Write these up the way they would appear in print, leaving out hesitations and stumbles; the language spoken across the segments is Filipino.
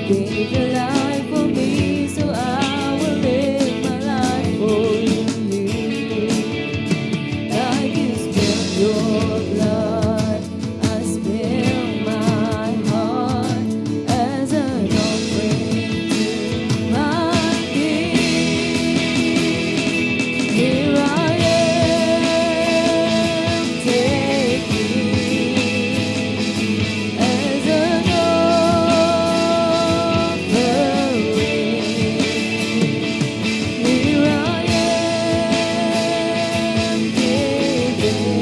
gave your life for me, so I will live my life for you. Like you spilled your blood, I spill my heart as an offering to my King. Here I am, take me as an offering. Here I am, giving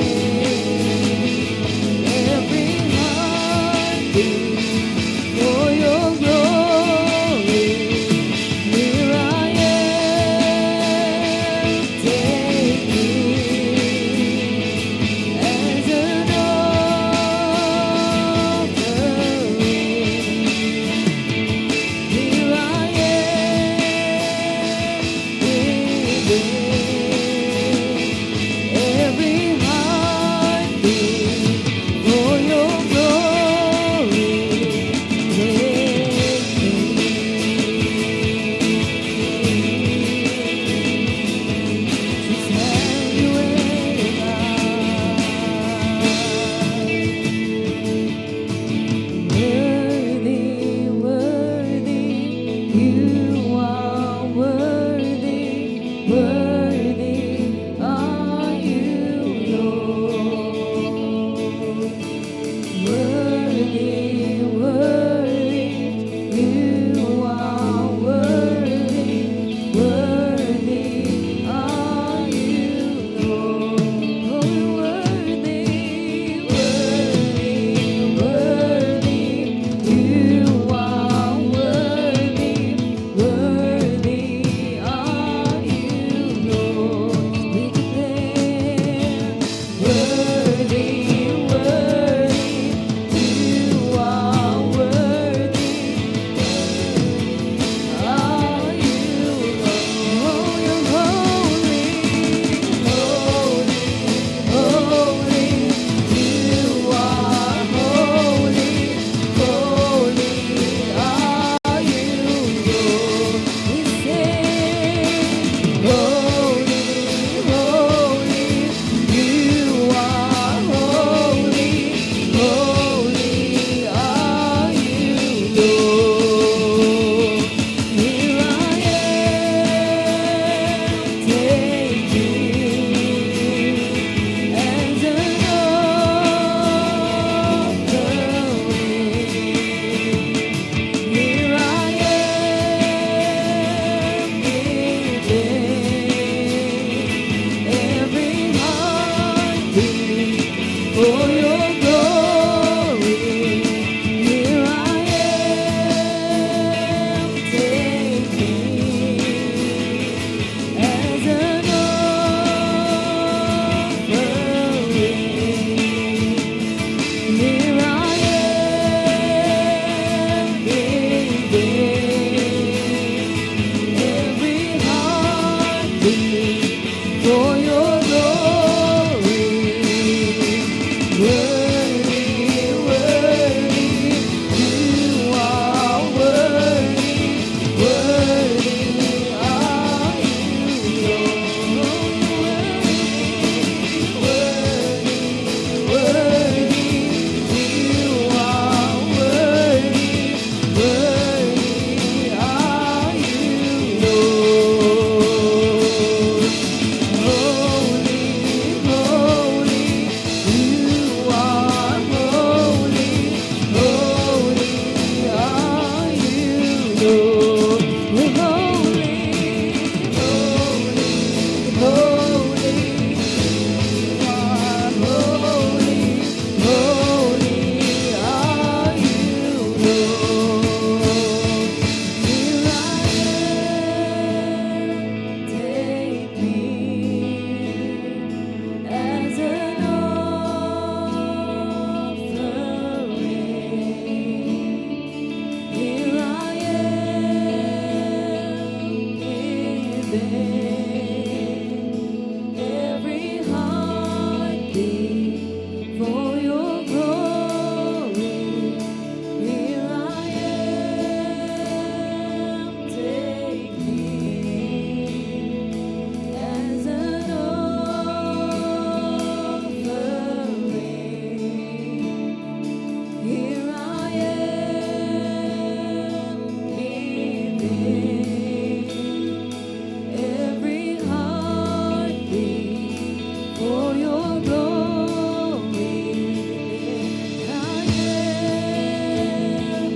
every heartbeat for your glory. Here I am, take me as an offering. Here I am, giving every heartbeat for your glory. Just have your way, worthy, worthy, you are worthy, worthy are you, Lord. Worthy, worthy, you are worthy, worthy are you, Lord. Oh, worthy, worthy, worthy, you are worthy, every heartbeat for your glory. I am,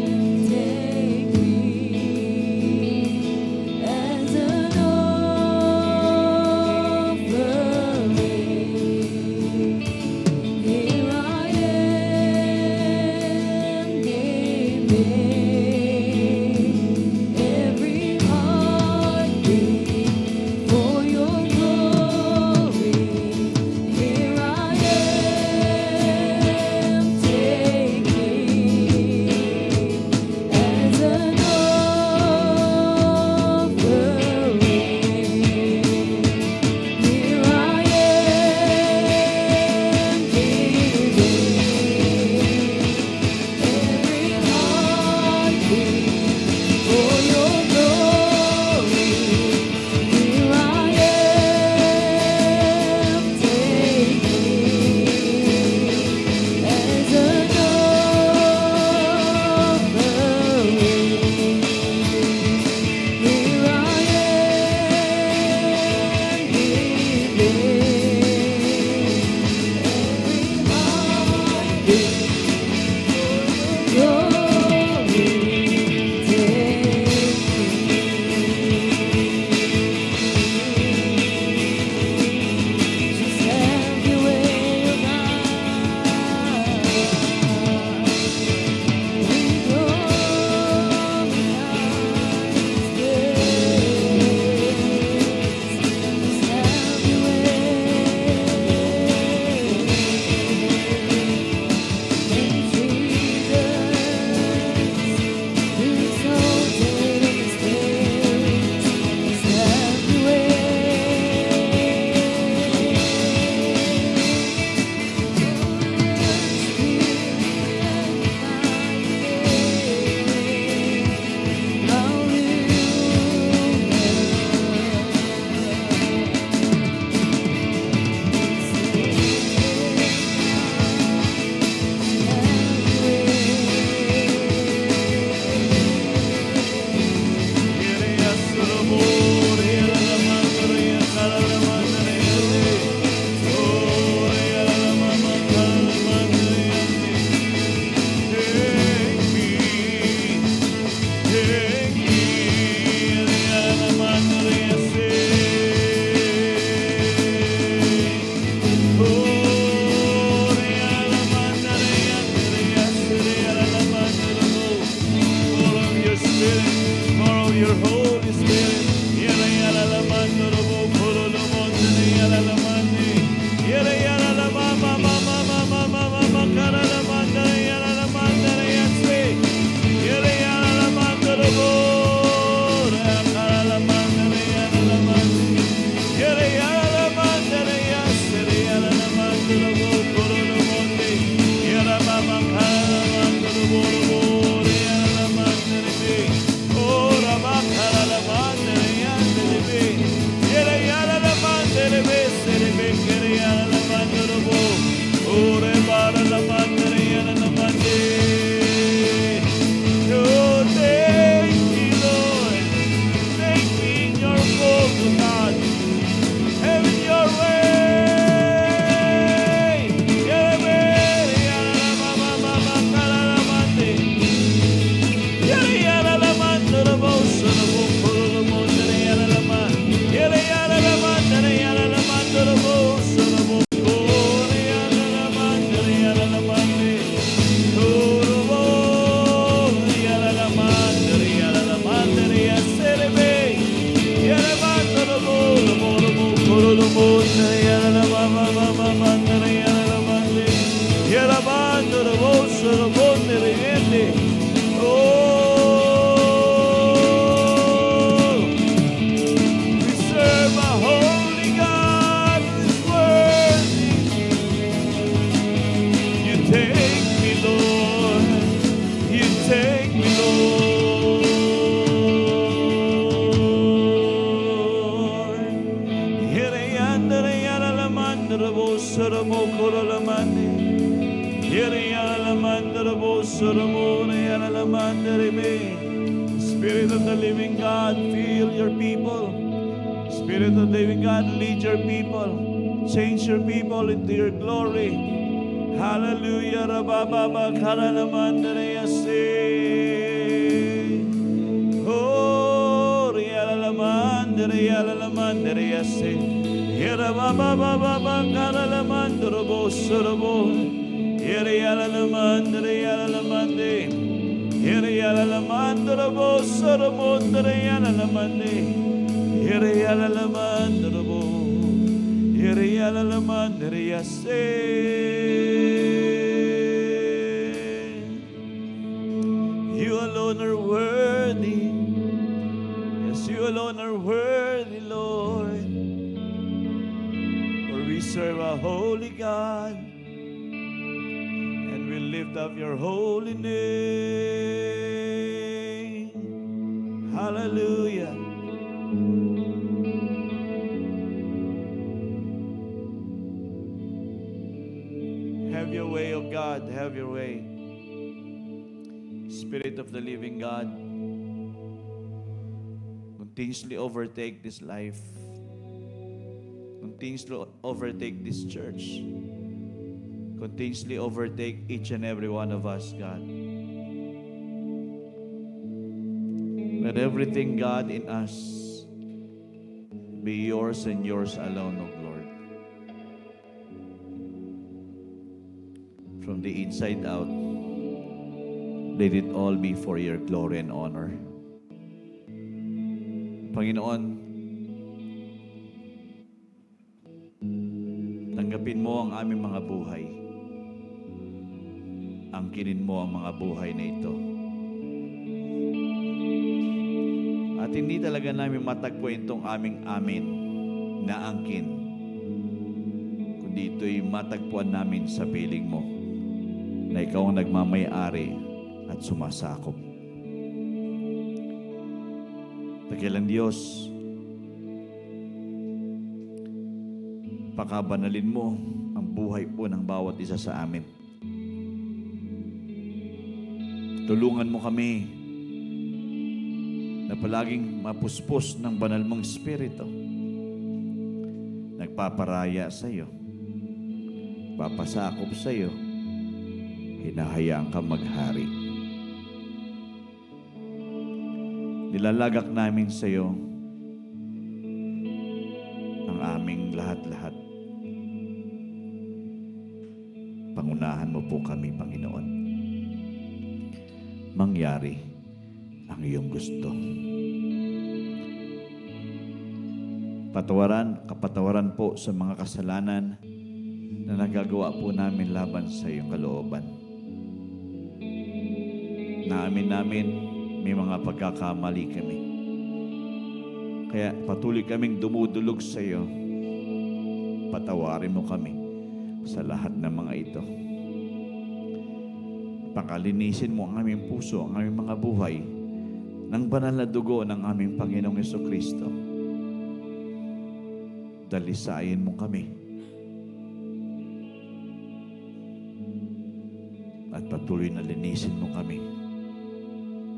take me as an offering. Here I am, give me every heartbeat for your glory. Here I am, take me as an offering. Here I am, giving every heartbeat for your glory. Here I am, take me as an offering. Here I am, Spirit of the living God, fill your people. Spirit of the living God, lead your people. Change your people into your glory. Hallelujah. Rabababa karalamandarayase. Oh, rialalamandarayase. Yerabababa karalamandarabosarabo. Yerialalamandarayalalamande. Yerialalamandarabosaramondarayalalamande. Yerialalamandarabo. Yerialalamandarayase. You alone are worthy. Yes, you alone are worthy, Lord. For we serve a holy God, and we lift up your holy name. Hallelujah. Have your way, O God, have your way. Spirit of the living God, continuously overtake this life. Continuously overtake this church. Continuously overtake each and every one of us, God. Let everything, God, in us be yours and yours alone, O Lord. From the inside out, let it all be for your glory and honor. Panginoon, tanggapin mo ang aming mga buhay. Angkinin mo ang mga buhay na ito. At hindi talaga namin matagpuin itong amin na angkin, kundi ito'y matagpuan namin sa piling mo, na ikaw ang nagmamay-ari at sumasakop. Dakilang Diyos, pakabanalin mo ang buhay po ng bawat isa sa amin. Tulungan mo kami na palaging mapuspos ng banal mong Espiritu. Nagpaparaya sa iyo, papasakop sa iyo, hinahayaan ka maghari. Nilalagak namin sa iyo ang aming lahat-lahat. Pangunahan mo po kami, Panginoon. Mangyari ang iyong gusto. Kapatawaran po sa mga kasalanan na nagagawa po namin laban sa iyong kalooban. Naamin namin may mga pagkakamali kami. Kaya patuloy kaming dumudulog sa iyo. Patawarin mo kami sa lahat ng mga ito. Pakalinisin mo ang aming puso, ang aming mga buhay ng banal na dugo ng aming Panginoong Jesucristo. Dalisayin mo kami at patuloy na linisin mo kami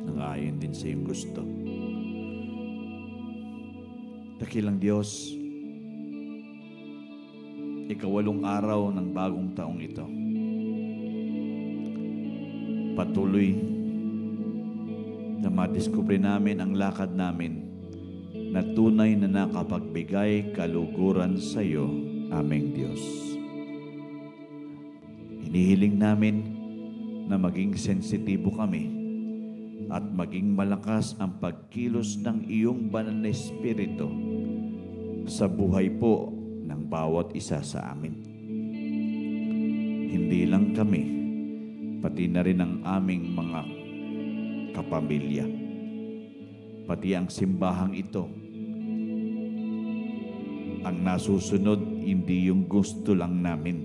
nang ayon din sa iyong gusto. Dakilang Diyos, ikawalong araw ng bagong taong ito. Patuloy na madiskubre namin ang lakad namin na tunay na nakapagbigay kaluguran sa iyo, aming Diyos. Hinihiling namin na maging sensitibo kami at maging malakas ang pagkilos ng iyong banal na Espiritu sa buhay po ng bawat isa sa amin. Hindi lang kami, pati na rin ang aming mga kapamilya, pati ang simbahang ito. Ang nasusunod, hindi yung gusto lang namin,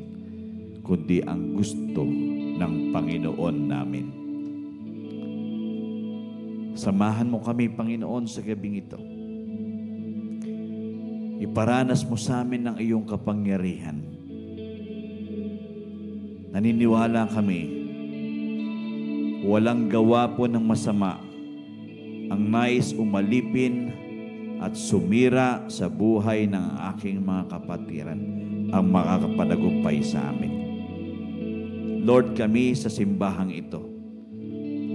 kundi ang gusto ng Panginoon namin. Samahan mo kami, Panginoon, sa gabing ito. Iparanas mo sa amin ng iyong kapangyarihan. Naniniwala kami, walang gawa po ng masama ang nais umalipin at sumira sa buhay ng aking mga kapatiran ang makakapanagumpay sa amin. Lord, kami sa simbahang ito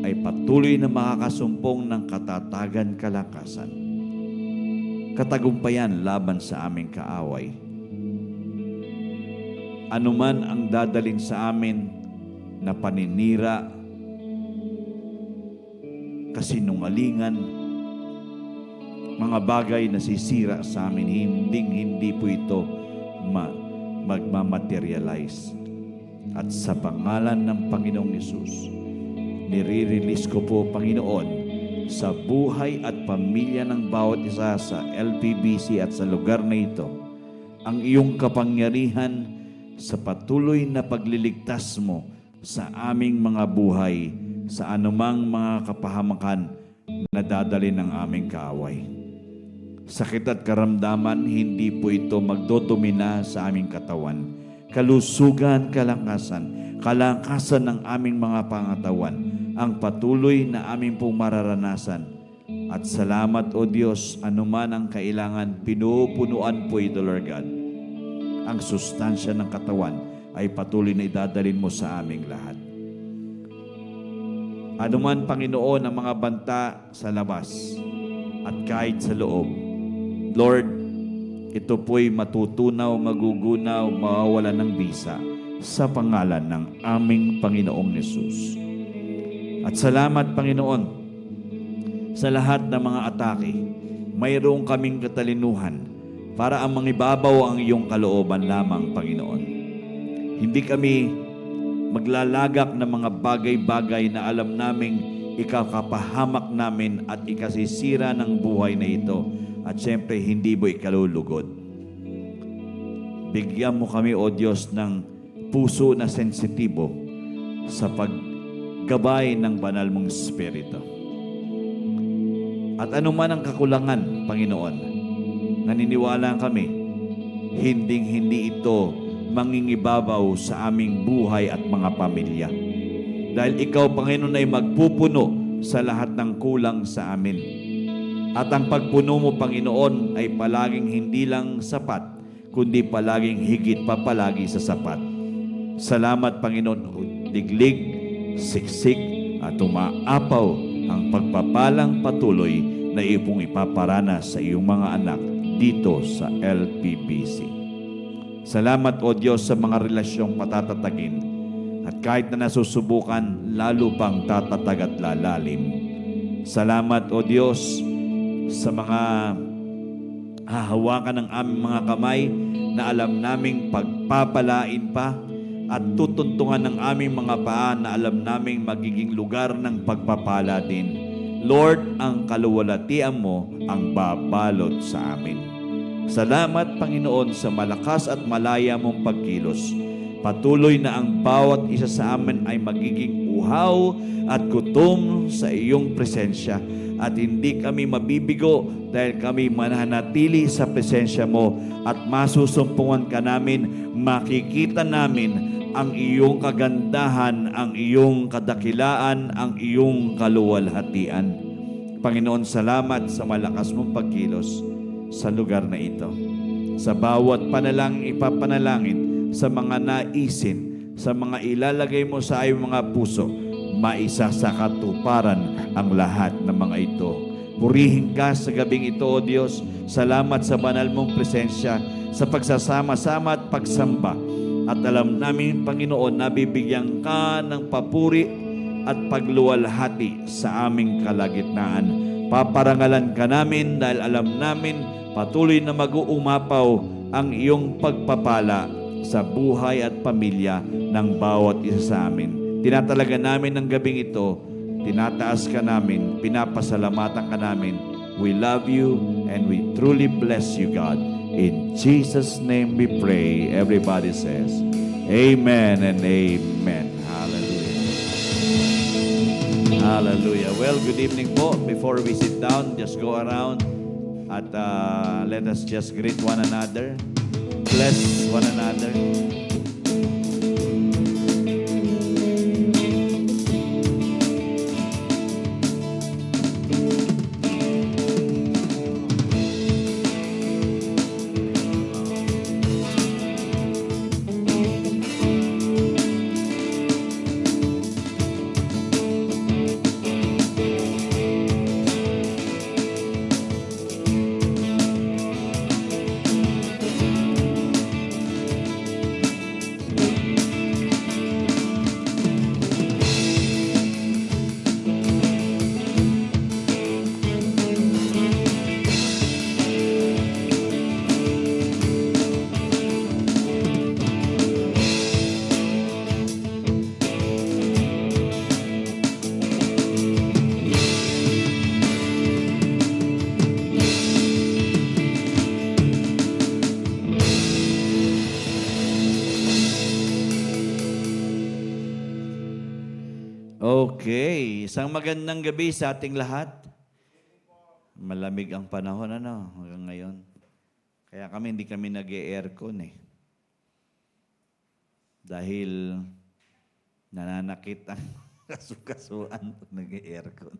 ay patuloy na makakasumpong ng katatagan, kalakasan, katagumpayan laban sa aming kaaway. Anuman ang dadalin sa amin na paninira, kasinungalingan, mga bagay na sisira sa amin, hindi po ito magmamaterialize. At sa pangalan ng Panginoong Hesus, nire-release ko po, Panginoon, sa buhay at pamilya ng bawat isa sa LPBC at sa lugar na ito, ang iyong kapangyarihan sa patuloy na pagliligtas mo sa aming mga buhay sa anumang mga kapahamakan na dadali ng aming kaaway. Sakit at karamdaman, hindi po ito magdodomina sa aming katawan. Kalusugan, kalakasan ng aming mga pangatawan, ang patuloy na aming pong mararanasan. At salamat, O Diyos, anuman ang kailangan, pinupunuan po ito, Lord God. Ang sustansya ng katawan ay patuloy na idadalin mo sa aming lahat. Anuman, Panginoon, ang mga banta sa labas at kahit sa loob, Lord, ito po'y matutunaw, magugunaw, mawawala ng bisa sa pangalan ng aming Panginoong Hesus. At salamat, Panginoon, sa lahat ng mga atake. Mayroong kaming katalinuhan para ang mangibabaw ang iyong kalooban lamang, Panginoon. Hindi kami maglalagak ng mga bagay-bagay na alam naming ikakapahamak namin at ikasisira ng buhay na ito. At siyempre, hindi mo ikalulugod. Bigyan mo kami, O Diyos, ng puso na sensitibo sa paggabay ng banal mong Espiritu. At anuman ang kakulangan, Panginoon, naniniwala kami, hindi ito mangingibabaw sa aming buhay at mga pamilya. Dahil ikaw, Panginoon, ay magpupuno sa lahat ng kulang sa amin. At ang pagpuno mo, Panginoon, ay palaging hindi lang sapat, kundi palaging higit pa palagi sa sapat. Salamat, Panginoon, diglig, siksik, at umaapaw ang pagpapalang patuloy na ipong ipaparanas sa iyong mga anak dito sa LPBC. Salamat, O Diyos, sa mga relasyong patatatagin. At kahit na nasusubukan, lalo pang tatatag at lalalim. Salamat, O Diyos, sa mga hahawakan ng aming mga kamay na alam naming pagpapalain pa at tutuntungan ng aming mga paa na alam naming magiging lugar ng pagpapala din. Lord, ang kaluwalhatian mo ang babalot sa amin. Salamat, Panginoon, sa malakas at malaya mong pagkilos. Patuloy na ang bawat isa sa amin ay magiging uhaw at gutom sa iyong presensya. At hindi kami mabibigo dahil kami mananatili sa presensya mo at masusumpungan ka namin, makikita namin ang iyong kagandahan, ang iyong kadakilaan, ang iyong kaluwalhatian. Panginoon, salamat sa malakas mong pagkilos sa lugar na ito. Sa bawat ipapanalangin, sa mga naisin, sa mga ilalagay mo sa iyong mga puso, maisa sa katuparan ang lahat ng mga ito. Purihin ka sa gabing ito, O Diyos. Salamat sa banal mong presensya, sa pagsasama-sama at pagsamba. At alam namin, Panginoon, nabibigyan ka ng papuri at pagluwalhati sa aming kalagitnaan. Paparangalan ka namin dahil alam namin patuloy na mag-uumapaw ang iyong pagpapala sa buhay at pamilya ng bawat isa sa amin. Tinatalaga namin ng gabing ito, tinataas ka namin, pinapasalamatan ka namin. We love you and we truly bless you, God. In Jesus' name we pray. Everybody says, Amen and Amen. Hallelujah. Hallelujah. Well, good evening po. Before we sit down, just go around at let us just greet one another. Bless one another. Isang magandang gabi sa ating lahat. Malamig ang panahon hanggang ngayon. Kaya hindi kami nag-e-aircon Dahil nananakit ang kasukasuan pag nag-e-aircon.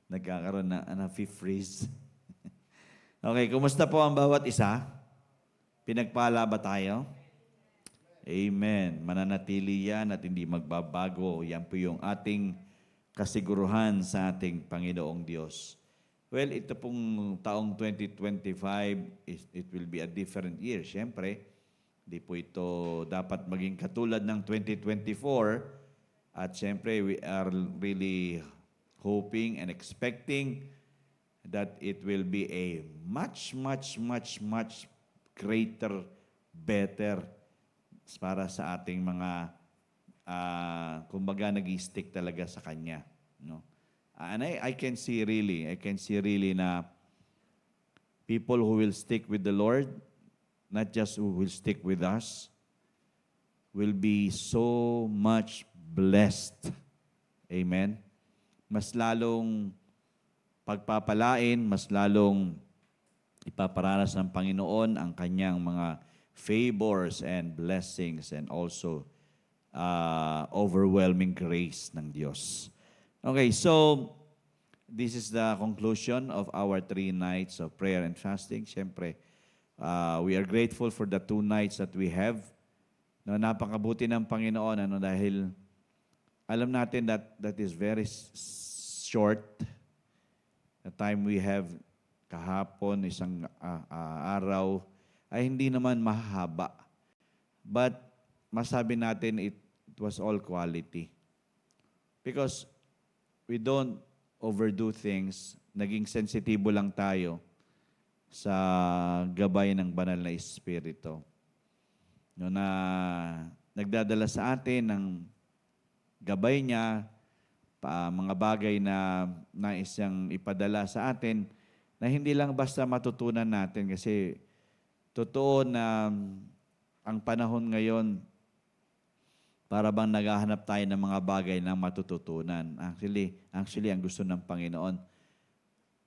Nagkakaroon na freeze. Okay, kumusta po ang bawat isa? Pinagpala ba tayo? Amen. Mananatili yan at hindi magbabago. Yan po yung ating kasiguruhan sa ating Panginoong Diyos. Well, ito pong taong 2025, it will be a different year. Siyempre, hindi po ito dapat maging katulad ng 2024. At siyempre, we are really hoping and expecting that it will be a much greater, better para sa ating mga kumbaga nag-stick talaga sa Kanya. No? And I can see really na people who will stick with the Lord, not just who will stick with us, will be so much blessed. Amen? Mas lalong pagpapalain, mas lalong ipaparanas ng Panginoon ang Kanyang mga favors and blessings and also overwhelming grace ng Diyos. Okay, so this is the conclusion of our 3 nights of prayer and fasting. Siyempre, we are grateful for the 2 nights that we have. No, napakabuti ng Panginoon dahil alam natin that is very short. The time we have kahapon, isang araw, ay hindi naman mahaba. But masabi natin it was all quality. Because we don't overdo things. Naging sensitibo lang tayo sa gabay ng banal na Espiritu. No, na nagdadala sa atin ng gabay niya, mga bagay na nais niyang ipadala sa atin na hindi lang basta matutunan natin kasi totoo na ang panahon ngayon para bang naghahanap tayo ng mga bagay na matututunan. Actually, ang gusto ng Panginoon,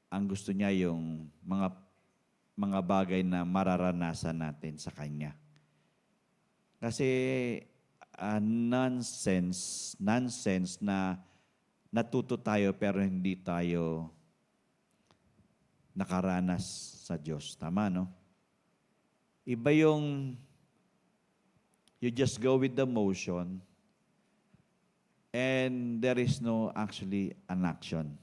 ang gusto niya yung mga bagay na mararanasan natin sa Kanya. Kasi nonsense na natuto tayo pero hindi tayo nakaranas sa Diyos. Tama, no? Iba yung you just go with the motion and there is no actually an action.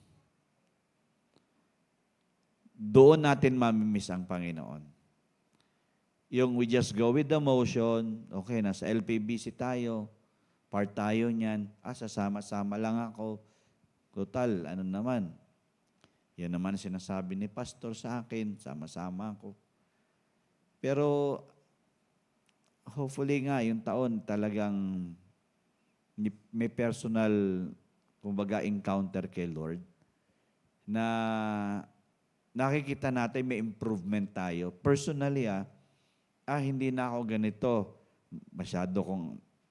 Doon natin mamimiss ang Panginoon. Yung we just go with the motion, okay, nasa LPBC tayo, part tayo niyan, sasama-sama lang ako. Total, ano naman? Yan naman sinasabi ni pastor sa akin, sama-sama ako. Pero hopefully nga, yung taon talagang may personal, kumbaga, encounter kay Lord na nakikita natin may improvement tayo. Personally, hindi na ako ganito. Masyado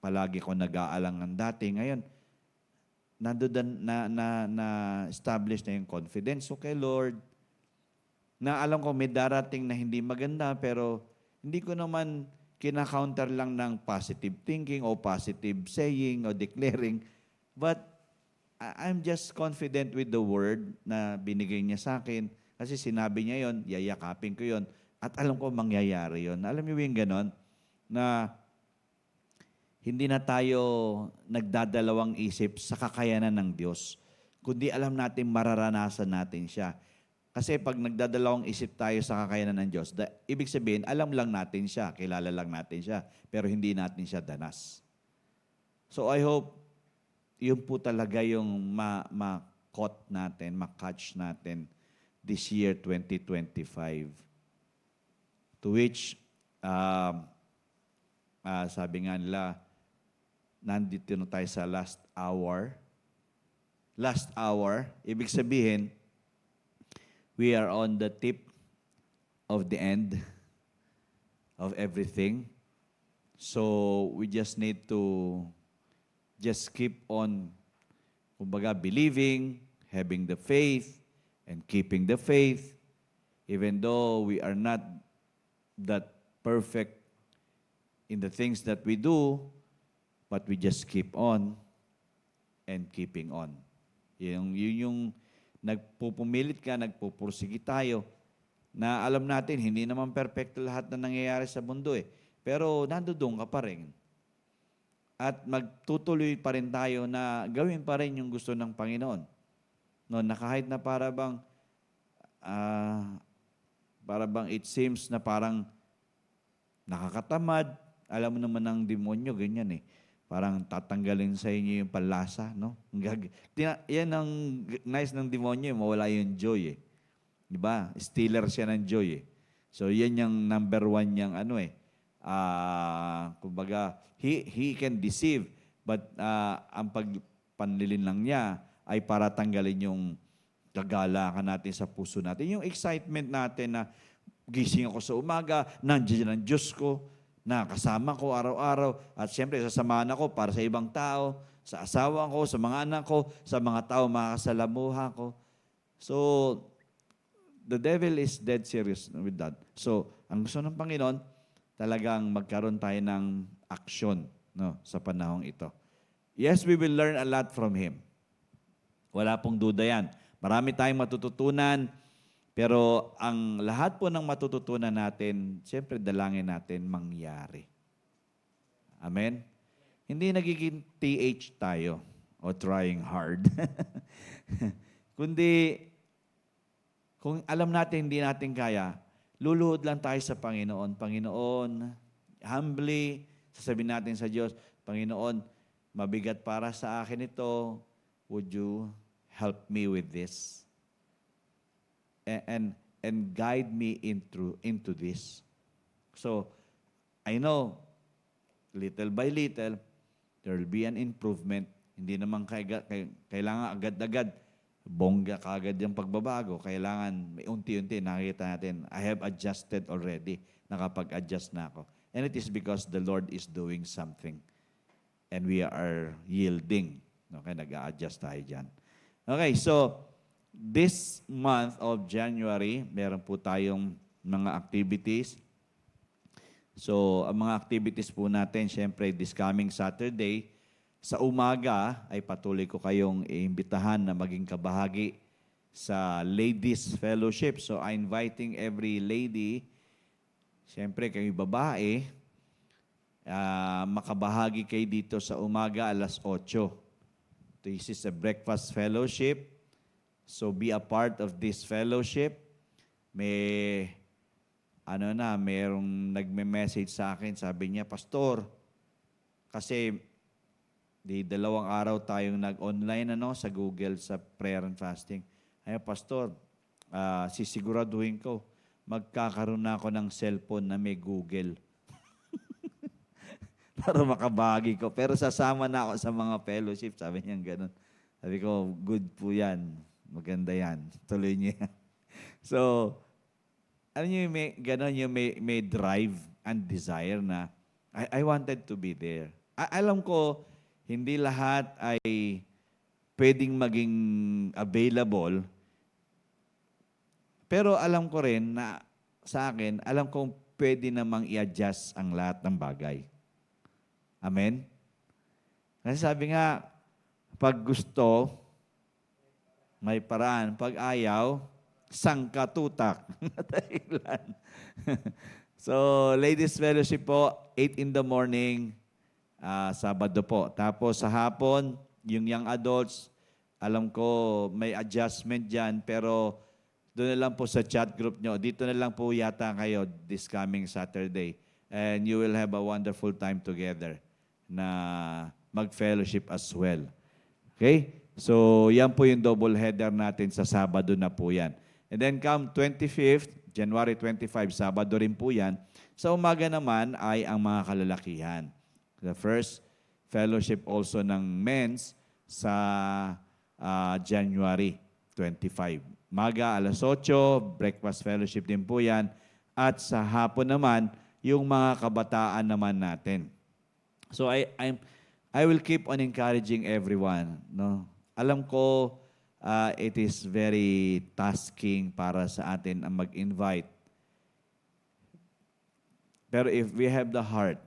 palagi ko nag-aalangan dati. Ngayon, na-establish na yung confidence ko kay Lord, na alam ko may darating na hindi maganda, pero hindi ko naman kina-counter lang ng positive thinking o positive saying o declaring. But I'm just confident with the word na binigay niya sa akin. Kasi sinabi niya yon, yayakapin ko yon, at alam ko mangyayari yon. Alam niyo yung ganon? Na hindi na tayo nagdadalawang isip sa kakayanan ng Diyos, kundi alam natin mararanasan natin siya. Kasi pag nagdadalawang isip tayo sa kakayanan ng Diyos, ibig sabihin, alam lang natin siya, kilala lang natin siya, pero hindi natin siya danas. So I hope, yun po talaga yung ma-caught natin, ma-catch natin this year 2025. To which, sabi nga nila, nandito na tayo sa last hour. Last hour, ibig sabihin, we are on the tip of the end of everything. So we just need to just keep on Kumbaga, believing, having the faith, and keeping the faith, even though we are not that perfect in the things that we do, but we just keep on and keeping on. Yun yung nagpupumilit ka, nagpupursige tayo, na alam natin, hindi naman perfecto lahat na nangyayari sa mundo eh. Pero nandoon ka pa rin. At magtutuloy pa rin tayo na gawin pa rin yung gusto ng Panginoon. No, na kahit na para bang it seems na parang nakakatamad, alam mo naman ng demonyo, ganyan eh. Parang tatanggalin sa inyo yung panlasa, no? Yan ang nice ng demonyo, mawala yung joy eh. Diba? Stealer siya ng joy eh. So yan yung number one niyang kumbaga, he can deceive, but ang pagpanlilin lang niya ay para tanggalin yung kagalakan natin sa puso natin. Yung excitement natin na gising ako sa umaga, nandiyan ang Diyos ko, na kasama ko araw-araw, at siyempre sasamahan ako para sa ibang tao, sa asawa ko, sa mga anak ko, sa mga tao makakasalamuha ko. So, the devil is dead serious with that. So, ang gusto ng Panginoon, talagang magkaroon tayo ng aksyon, no, sa panahong ito. Yes, we will learn a lot from Him. Wala pong duda yan. Marami tayong matututunan, pero ang lahat po ng matututunan natin, siyempre dalangin natin mangyari. Amen? Hindi nagiging TH tayo o trying hard. Kundi, kung alam natin hindi natin kaya, luluhod lang tayo sa Panginoon. Panginoon, humbly, sasabihin natin sa Diyos, Panginoon, mabigat para sa akin ito, would you help me with this? And guide me into this. So, I know, little by little, there will be an improvement. Hindi naman kailangan agad-agad, bongga kaagad yung pagbabago. Kailangan may unti-unti nakikita natin, I have adjusted already. Nakapag-adjust na ako. And it is because the Lord is doing something. And we are yielding. Okay, nag-a-adjust tayo dyan. Okay, so, this month of January, meron po tayong mga activities. So, ang mga activities po natin, syempre, this coming Saturday, sa umaga ay patuloy ko kayong iimbitahan na maging kabahagi sa Ladies Fellowship. So, I'm inviting every lady, syempre, kayo babae, makabahagi kayo dito sa umaga alas 8. This is a breakfast fellowship. So be a part of this fellowship. Merong nagme-message sa akin, sabi niya, Pastor, kasi di 2 araw tayong nag-online sa Google sa prayer and fasting. Ay, Pastor, sisiguraduhin ko, magkakaroon na ako ng cellphone na may Google. Para makabahagi ko. Pero sasama na ako sa mga fellowship. Sabi niya gano'n. Sabi ko, good po yan. Maganda yan. Tuloy niya. So, alam niyo, may drive and desire na I wanted to be there. Alam ko, hindi lahat ay pwedeng maging available. Pero alam ko rin na sa akin, alam kong pwede namang i-adjust ang lahat ng bagay. Amen? Kasi sabi nga, pag gusto, may paraan. Pag ayaw, sangkatutak. So, Ladies Fellowship po, 8 in the morning, Sabado po. Tapos sa hapon, yung young adults, alam ko may adjustment dyan, pero doon na lang po sa chat group nyo. Dito na lang po yata kayo this coming Saturday. And you will have a wonderful time together na mag-fellowship as well. Okay? So, yan po yung double header natin sa Sabado na po yan. And then come 25th, January 25, Sabado rin po yan. Sa umaga naman ay ang mga kalalakihan. The first fellowship also ng men's sa January 25. Maga, alas 8, breakfast fellowship din po yan. At sa hapon naman, yung mga kabataan naman natin. So I will keep on encouraging everyone, no? Alam ko, it is very tasking para sa atin ang mag-invite. Pero if we have the heart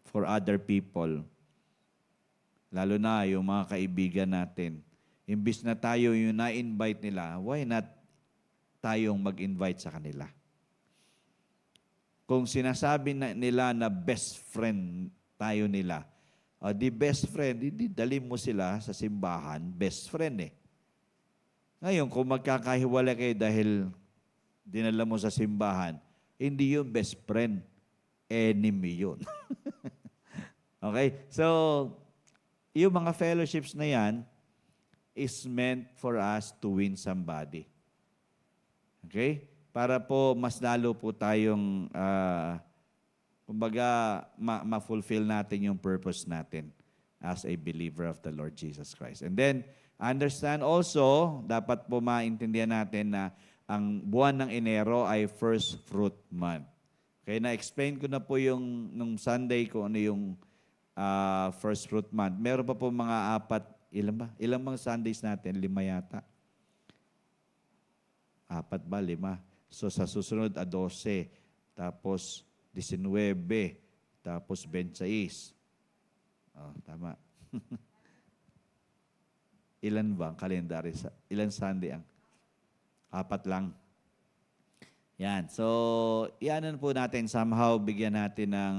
for other people, lalo na yung mga kaibigan natin, imbis na tayo yung na-invite nila, why not tayong mag-invite sa kanila? Kung sinasabi nila na best friend tayo nila, di best friend, hindi dali mo sila sa simbahan, best friend eh. Ngayon, kung magkakahiwalay kayo dahil dinala mo sa simbahan, hindi yun best friend, enemy yun. Okay? So, yung mga fellowships na yan is meant for us to win somebody. Okay? Para po mas lalo po tayong, kumbaga, ma-fulfill natin yung purpose natin as a believer of the Lord Jesus Christ. And then, understand also, dapat po maintindihan natin na ang buwan ng Enero ay first fruit month. Okay, na-explain ko na po yung nung Sunday kung ano yung first fruit month. Meron pa po mga ilan ba? Ilang mga Sundays natin? 5 yata. 4 ba? 5. So sa susunod, 12. Tapos 19. Tapos 26. Oh, tama. Ilan ba ang kalendary? Ilan Sunday ang? 4 lang. Yan. So, ianan po natin somehow, bigyan natin ng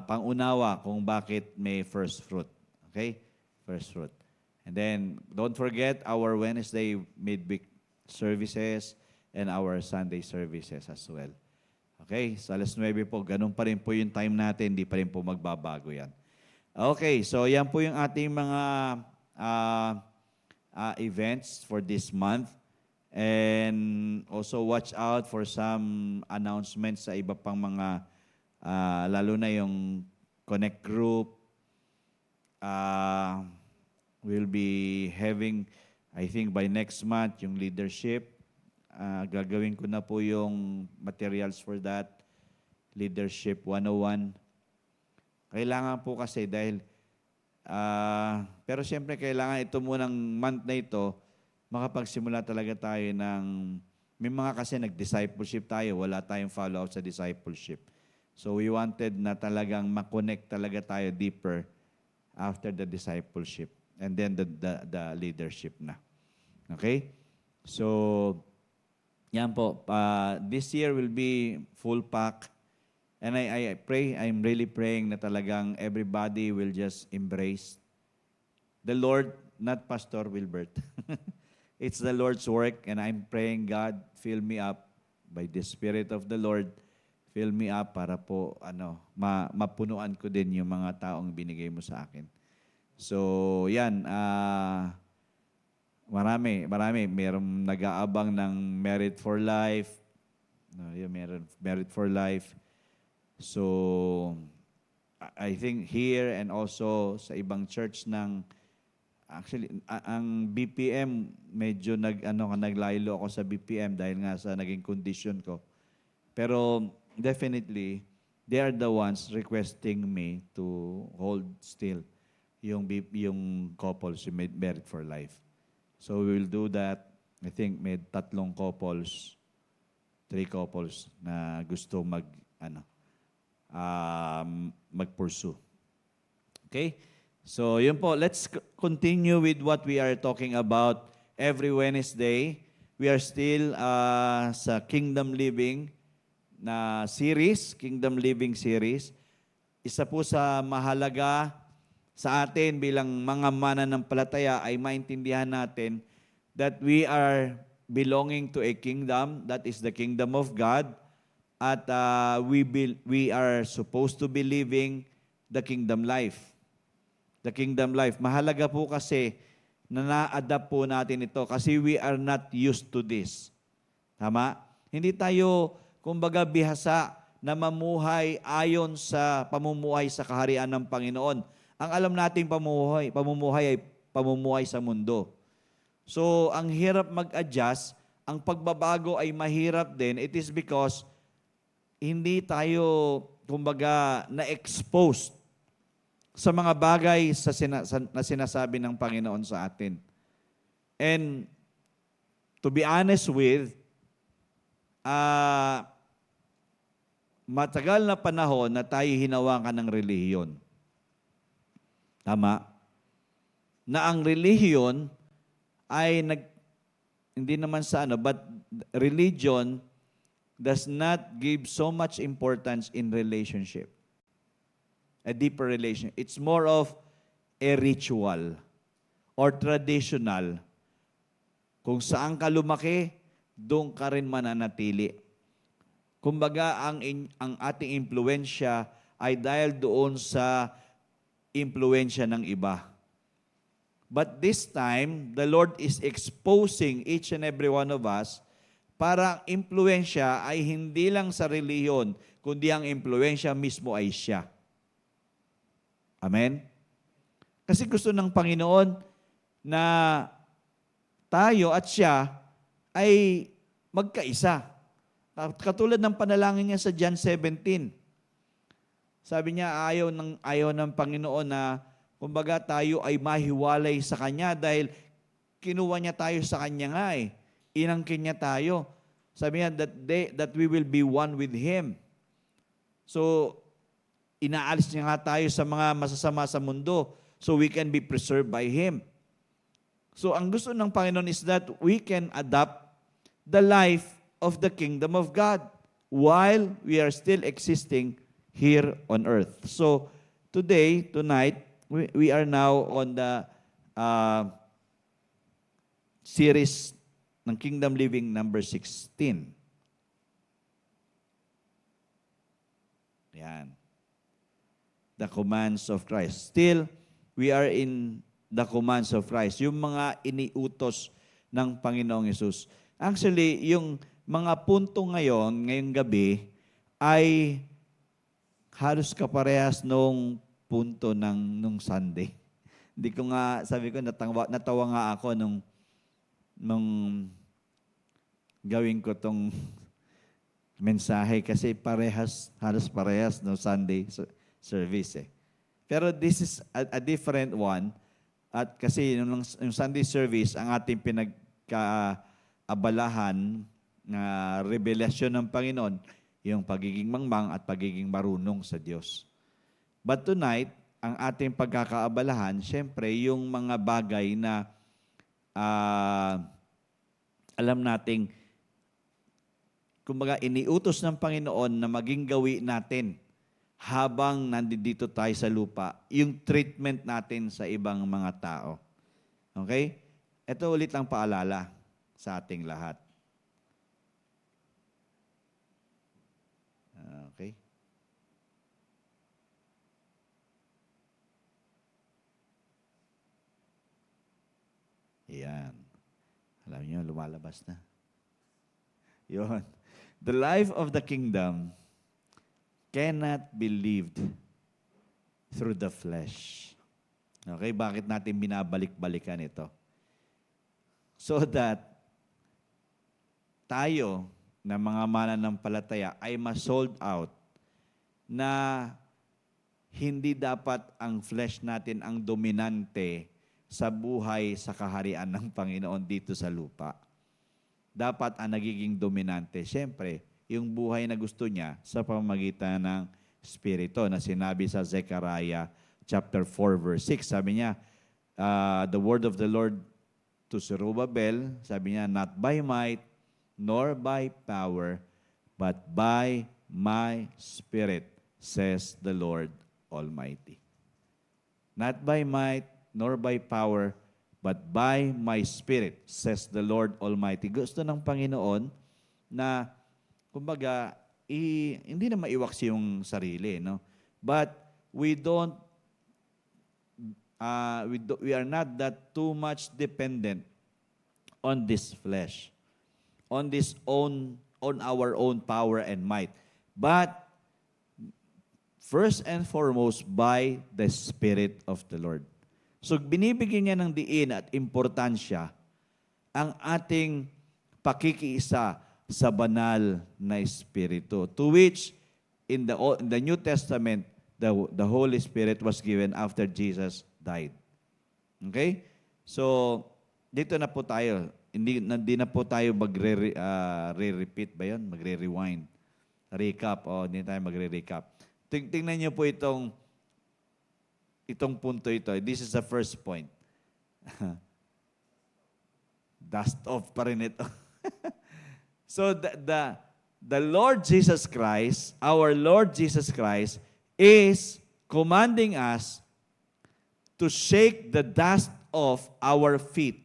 pangunawa kung bakit may first fruit. Okay? First fruit. And then, don't forget our Wednesday midweek services and our Sunday services as well. Okay? So, alas 9 po, ganun pa rin po yung time natin, hindi pa rin po magbabago yan. Okay, so yan po yung ating mga events for this month. And also watch out for some announcements sa iba pang mga, lalo na yung Connect Group. We'll be having, I think by next month, yung leadership. Gagawin ko na po yung materials for that. Leadership 101. Kailangan po kasi dahil, pero siyempre kailangan ito munang month na ito, makapagsimula talaga tayo ng, may mga kasi nag-discipleship tayo, wala tayong follow-up sa discipleship. So we wanted na talagang makonect talaga tayo deeper after the discipleship and then the leadership na. Okay? So, yan po. This year will be full pack. And I pray, I'm really praying na talagang everybody will just embrace the Lord, not Pastor Wilbert. It's the Lord's work, and I'm praying, God, fill me up by the Spirit of the Lord. Fill me up para po mapunuan ko din yung mga taong binigay mo sa akin. So, yan. Marami. Merong nag-aabang ng Merit for Life. Merit for Life. So, I think here and also sa ibang church actually, ang BPM, medyo naglaylo ako sa BPM dahil nga sa naging condition ko. Pero definitely, they are the ones requesting me to hold still yung couples, yung Merit for Life. So we will do that. I think may 3 couples, 3 couples na gusto mag-pursue. Okay? So, yun po. Let's continue with what we are talking about every Wednesday. We are still sa Kingdom Living na series, Kingdom Living series. Isa po sa mahalaga sa atin bilang mga mananampalataya ay maintindihan natin that we are belonging to a kingdom, that is the kingdom of God, at we are supposed to be living the kingdom life. The kingdom life. Mahalaga po kasi na na-adapt po natin ito kasi we are not used to this. Tama? Hindi tayo, kumbaga, bihasa na mamuhay ayon sa pamumuhay sa kaharian ng Panginoon. Ang alam nating pamumuhay ay pamumuhay sa mundo. So, ang hirap mag-adjust, ang pagbabago ay mahirap din. It is because hindi tayo, kumbaga, na-exposed sa mga bagay na sinasabi ng Panginoon sa atin. And to be honest with, matagal na panahon na tayo hinawakan ng relihiyon. Tama? Na ang relihiyon ay hindi naman sa but religion does not give so much importance in relationship. A deeper relation. It's more of a ritual or traditional. Kung saan ka lumaki, doon ka rin mananatili. Kumbaga, ang ating impluensya ay dahil doon sa impluensya ng iba. But this time, the Lord is exposing each and every one of us para ang impluensya ay hindi lang sa reliyon, kundi ang impluensya mismo ay siya. Amen? Kasi gusto ng Panginoon na tayo at siya ay magkaisa. Katulad ng panalangin niya sa John 17. Sabi niya, ayaw ng Panginoon na kumbaga tayo ay mahiwalay sa Kanya dahil kinuha niya tayo sa Kanya nga eh. Inangkin niya tayo. Sabi niya that we will be one with Him. So, inaalis niya nga tayo sa mga masasama sa mundo so we can be preserved by Him. So, ang gusto ng Panginoon is that we can adopt the life of the kingdom of God while we are still existing here on earth. So, tonight, we are now on the series ng Kingdom Living number 16. Yan. The commands of Christ. Still, we are in the commands of Christ. Yung mga iniutos ng Panginoong Hesus. Actually, yung mga punto ngayong gabi, ay halos kaparehas nung punto nung Sunday. Hindi ko nga, sabi ko, natawa nga ako nung gawin ko tong mensahe kasi halos parehas no Sunday service eh. Pero this is a different one at kasi yung Sunday service, ang ating pinagkaabalahan na revelasyon ng Panginoon, yung pagiging mangmang at pagiging marunong sa Diyos. But tonight, ang ating pagkakaabalahan, syempre, yung mga bagay na alam nating, kumbaga, iniutos ng Panginoon na maging gawi natin habang nandito tayo sa lupa, yung treatment natin sa ibang mga tao. Okay? Ito ulit lang paalala sa ating lahat. Okay? Yan. Alam niyo, lumalabas na. Yun. The life of the kingdom cannot be lived through the flesh. Okay? Bakit natin binabalik-balikan ito? So that tayo na mga mananampalataya ay ma-sold out na hindi dapat ang flesh natin ang dominante sa buhay sa kaharian ng Panginoon dito sa lupa. Dapat ang nagiging dominante, siyempre, yung buhay na gusto niya sa pamamagitan ng Espiritu na sinabi sa Zechariah chapter 4 verse 6. Sabi niya, the word of the Lord to Zerubbabel, sabi niya, not by might, nor by power, but by my Spirit, says the Lord Almighty. Not by might, nor by power, but by my Spirit, says the Lord Almighty. Gusto ng Panginoon na, kumbaga, hindi na maiwaks yung sarili, no? But we are not that too much dependent on this flesh, on our own power and might, but first and foremost by the Spirit of the Lord. So binibigyan niya ng diin at importansya ang ating pakikiisa sa banal na Espiritu, to which in the New Testament the Holy Spirit was given after Jesus died. Okay? So, dito na po tayo. Hindi na po tayo magre-repeat ba yun? Magre-rewind. Recap. Hindi tayo magre-recap. Tingnan niyo po itong punto ito. This is the first point. Dust off pa rin ito. So, the Lord Jesus Christ, our Lord Jesus Christ, is commanding us to shake the dust off our feet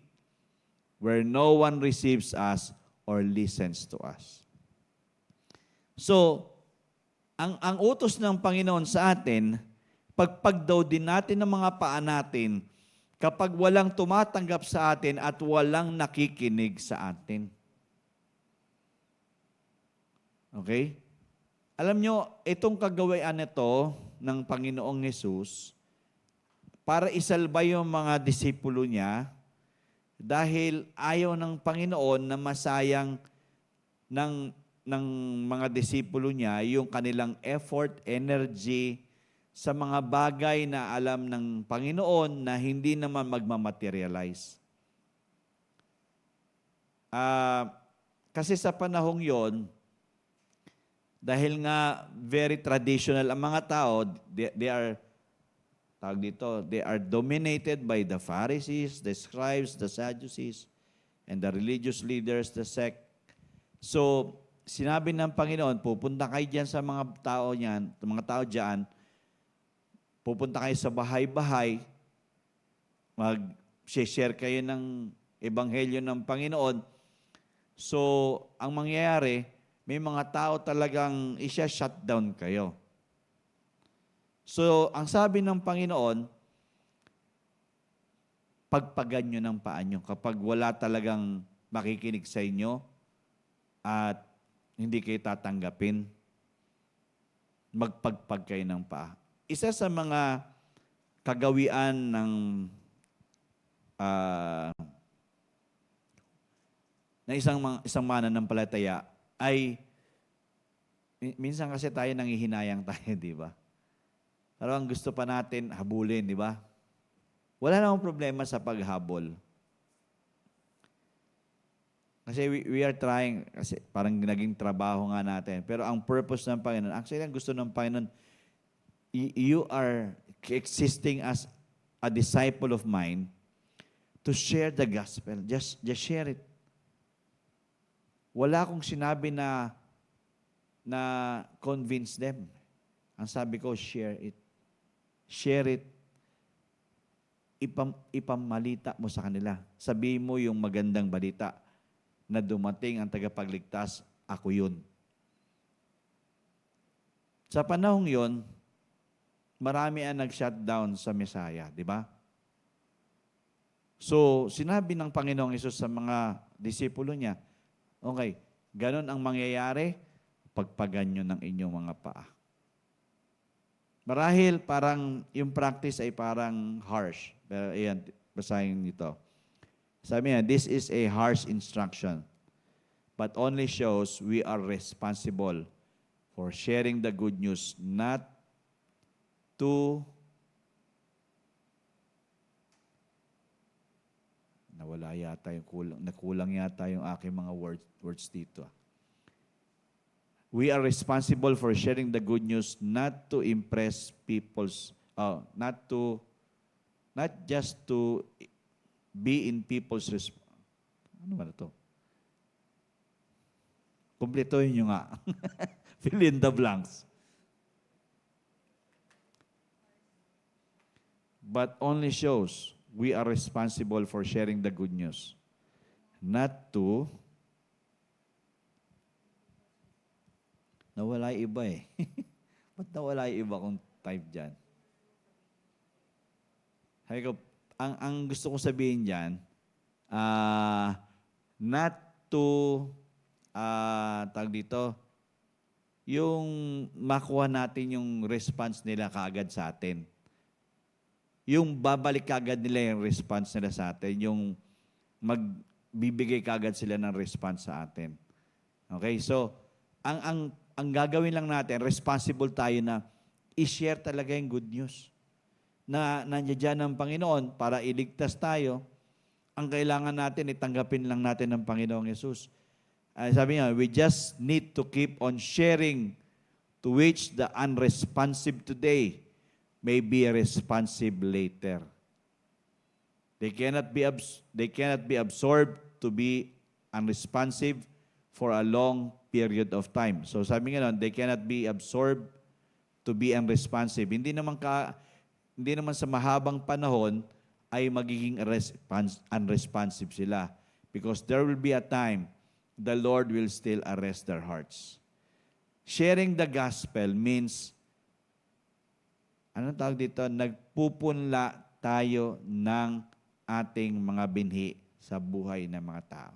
where no one receives us or listens to us. So, ang utos ng Panginoon sa atin, pagpag daw din natin ng mga paa natin kapag walang tumatanggap sa atin at walang nakikinig sa atin. Okay? Alam nyo, itong kagawian nito ng Panginoong Hesus, para isalba yung mga disipulo niya, dahil ayaw ng Panginoon na masayang ng mga disipulo niya yung kanilang effort, energy sa mga bagay na alam ng Panginoon na hindi naman magmamaterialize. Kasi sa panahong yon, dahil nga very traditional ang mga tao, they are dominated by the Pharisees, the scribes, the Sadducees, and the religious leaders, the sect. So, sinabi ng Panginoon, pupunta kayo dyan sa mga tao dyan, pupunta kayo sa bahay-bahay, mag-share kayo ng ebanghelyo ng Panginoon. So, ang mangyayari, may mga tao talagang shutdown kayo. So, ang sabi ng Panginoon, pagpagan nyo ng paa nyo kapag wala talagang makikinig sa inyo at hindi kayo tatanggapin, magpagpag kayo ng paa. Isa sa mga kagawian ng isang mananampalataya ay minsan kasi tayo nanghihinayang tayo, di ba? Pero ang gusto pa natin, habulin, di ba? Wala namang problema sa paghabol. Kasi we are trying, kasi parang naging trabaho nga natin. Pero ang purpose ng Panginoon, actually, ang gusto ng Panginoon, you are existing as a disciple of mine to share the gospel. Just share it. Wala akong sinabi na convince them. Ang sabi ko, share it. Share it. Ipamalita mo sa kanila. Sabihin mo yung magandang balita na dumating ang tagapagligtas, ako yun. Sa panahong yon, marami ang nag-shutdown sa Mesaya, di ba? So, sinabi ng Panginoong Hesus sa mga disipulo niya, okay, ganun ang mangyayari, pagpagan nyo ng inyong mga paa. Marahil parang yung practice ay parang harsh. Pero ayan, basahin nito. Sabi niya, this is a harsh instruction, but only shows we are responsible for sharing the good news, not to nawala yata yung nakulang yata yung aking mga words dito. We are responsible for sharing the good news, not to impress not just to be in people's ano ba ito? Kumpletohin nyo nga. Fill in the blanks. But only shows we are responsible for sharing the good news, not to nawala yung iba eh. Ba't nawala yung iba kung type dyan? Sabi ko, ang gusto kong sabihin dyan, not to, tawag dito, yung makuha natin yung response nila kaagad sa atin. Yung babalik kaagad nila yung response nila sa atin, yung magbibigay kaagad sila ng response sa atin. Okay? So, ang gagawin lang natin, responsible tayo na i-share talaga yung good news na nandiyan ang Panginoon para iligtas tayo. Ang kailangan natin, itanggapin lang natin ng Panginoong Yesus. Sabi nga, we just need to keep on sharing to which the unresponsive today may be responsive later. They cannot be absorbed to be unresponsive for a long period of time. So sabi nga nun, they cannot be absorbed to be unresponsive. Hindi naman sa mahabang panahon ay magiging unresponsive sila. Because there will be a time the Lord will still arrest their hearts. Sharing the gospel means, anong tawag dito? Nagpupunla tayo ng ating mga binhi sa buhay ng mga tao.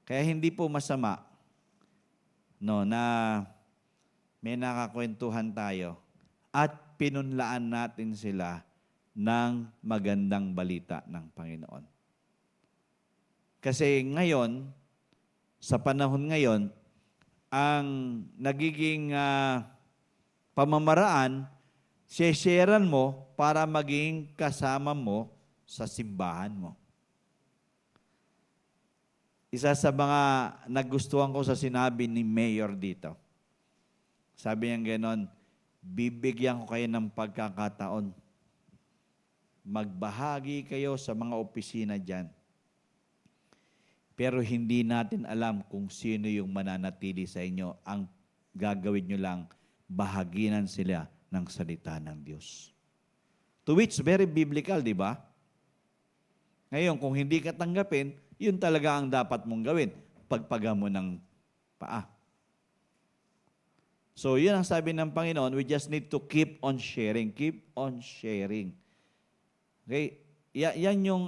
Kaya hindi po masama na may nakakwentuhan tayo at pinunlaan natin sila ng magandang balita ng Panginoon. Kasi ngayon, sa panahon ngayon, ang nagiging pamamaraan, sharean mo para maging kasama mo sa simbahan mo. Isa sa mga nagustuhan ko sa sinabi ni Mayor dito. Sabi niya gano'n, bibigyan ko kayo ng pagkakataon. Magbahagi kayo sa mga opisina dyan. Pero hindi natin alam kung sino yung mananatili sa inyo. Ang gagawin nyo lang, bahaginan sila ng salita ng Diyos. To which, very biblical, di ba? Ngayon, kung hindi ka tanggapin, yun talaga ang dapat mong gawin. Pagpaga mo ng paa. So, yun ang sabi ng Panginoon, we just need to keep on sharing. Keep on sharing. Okay? Yan yung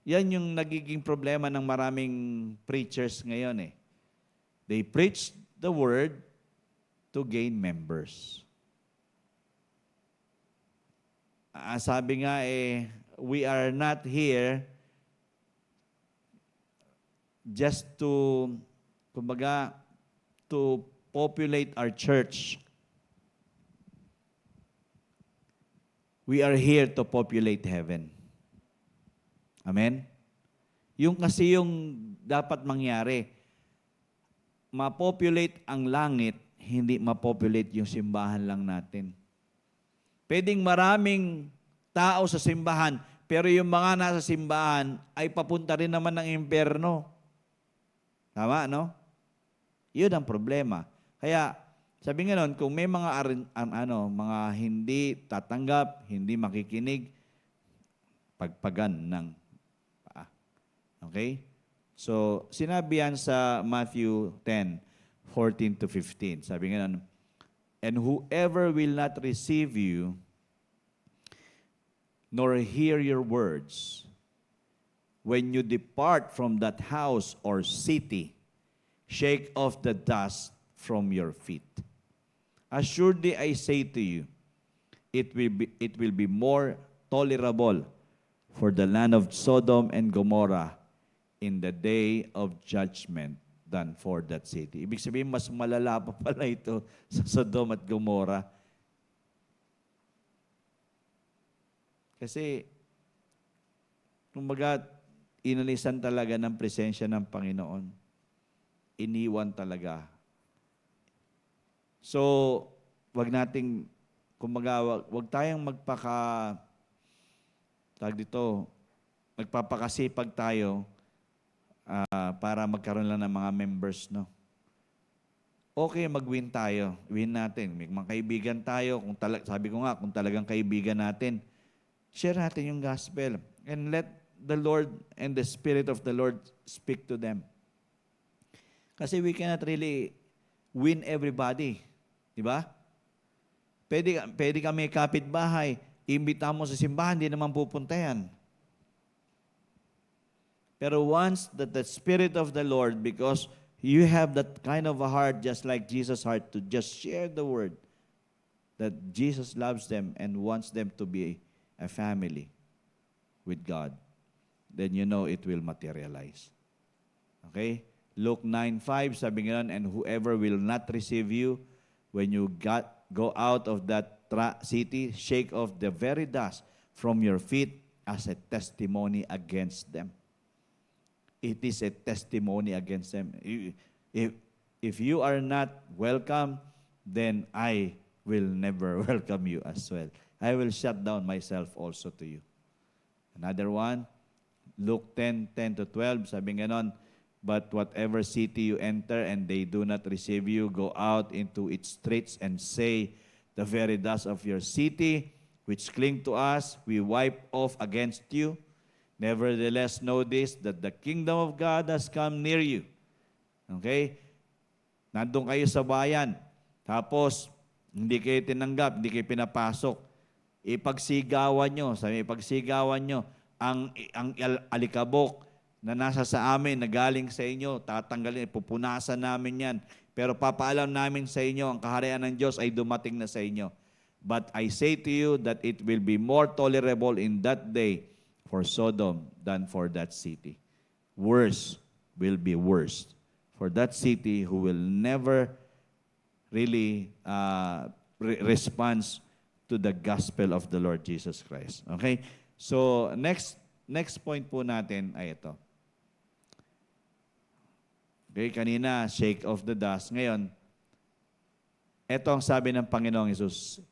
yan yung nagiging problema ng maraming preachers ngayon eh. They preach the word to gain members. Sabi nga we are not here just to, kumbaga, to populate our church. We are here to populate heaven. Amen? Yung kasi yung dapat mangyari, mapopulate ang langit, hindi mapopulate yung simbahan lang natin. Pwedeng maraming tao sa simbahan, pero yung mga nasa simbahan ay papunta rin naman ng impyerno. Tama, no? Yun ang problema. Kaya, sabi nga nun, kung may mga mga hindi tatanggap, hindi makikinig, pagpagan ng paa. Okay? So, sinabi yan sa Matthew 10:14-15. Sabi nga nun, and whoever will not receive you, nor hear your words, when you depart from that house or city, shake off the dust from your feet. Assuredly I say to you, it will be more tolerable for the land of Sodom and Gomorrah in the day of judgment than for that city. Ibig sabihin, mas malala pa pala ito sa Sodom at Gomorrah. Kasi, kumbaga, inalisan talaga ng presensya ng Panginoon. Iniwan talaga. So, wag nating, kumbaga, wag tayong magpapakasipag tayo para magkaroon lang ng mga members, no? Okay, mag-win tayo. Win natin. May mga kaibigan tayo. Sabi ko nga, kung talagang kaibigan natin, share natin yung gospel. And let the Lord and the Spirit of the Lord speak to them. Kasi we cannot really win everybody. Di ba? Pwede kami kapitbahay, imbita mo sa simbahan, hindi naman pupunta yan. Pero once that the Spirit of the Lord, because you have that kind of a heart just like Jesus' heart to just share the word, that Jesus loves them and wants them to be a family with God, then you know it will materialize. Okay? Luke 9:5, sabi nga nun, and whoever will not receive you when you go out of that city, shake off the very dust from your feet as a testimony against them. It is a testimony against them. If you are not welcome, then I will never welcome you as well. I will shut down myself also to you. Another one, Luke 10:10-12, sabi nga nun, but whatever city you enter and they do not receive you, go out into its streets and say, the very dust of your city, which cling to us, we wipe off against you. Nevertheless, know this, that the kingdom of God has come near you. Okay? Nandun kayo sa bayan. Tapos, hindi kayo tinanggap, hindi kayo pinapasok. Ipagsigawan nyo, sabi, ipagsigawan nyo, ang alikabok na nasa sa amin, na galing sa inyo, tatanggalin, pupunasan namin yan. Pero papaalam namin sa inyo, ang kaharian ng Diyos ay dumating na sa inyo. But I say to you that it will be more tolerable in that day for Sodom than for that city. Worse will be worse for that city who will never really responds to the gospel of the Lord Jesus Christ. Okay? So, next point po natin ay ito. Okay, kanina, shake off the dust. Ngayon, ito ang sabi ng Panginoong Jesus.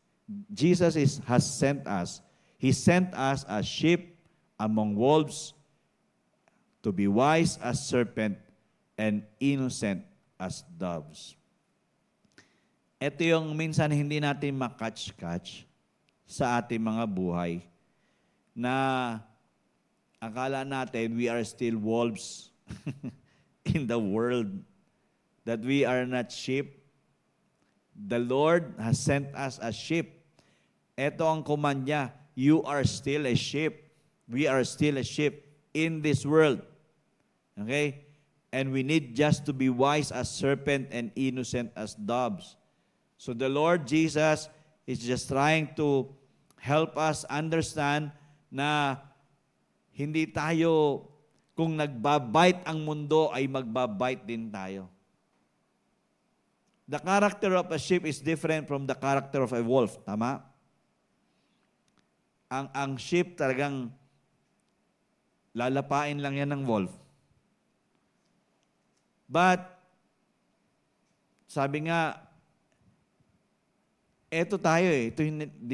Jesus has sent us. He sent us as sheep among wolves to be wise as serpent and innocent as doves. Ito yung minsan hindi natin makatch-catch sa ating mga buhay na akala natin we are still wolves in the world, that we are not sheep. The Lord has sent us as sheep. Ito ang command niya, you are still a sheep. We are still a sheep in this world. Okay? And we need just to be wise as serpent and innocent as doves. So the Lord Jesus is just trying to help us understand na hindi tayo, kung nagbabite ang mundo, ay magbabite din tayo. The character of a sheep is different from the character of a wolf. Tama? Ang sheep talagang lalapain lang yan ng wolf. But, sabi nga, eto tayo eh.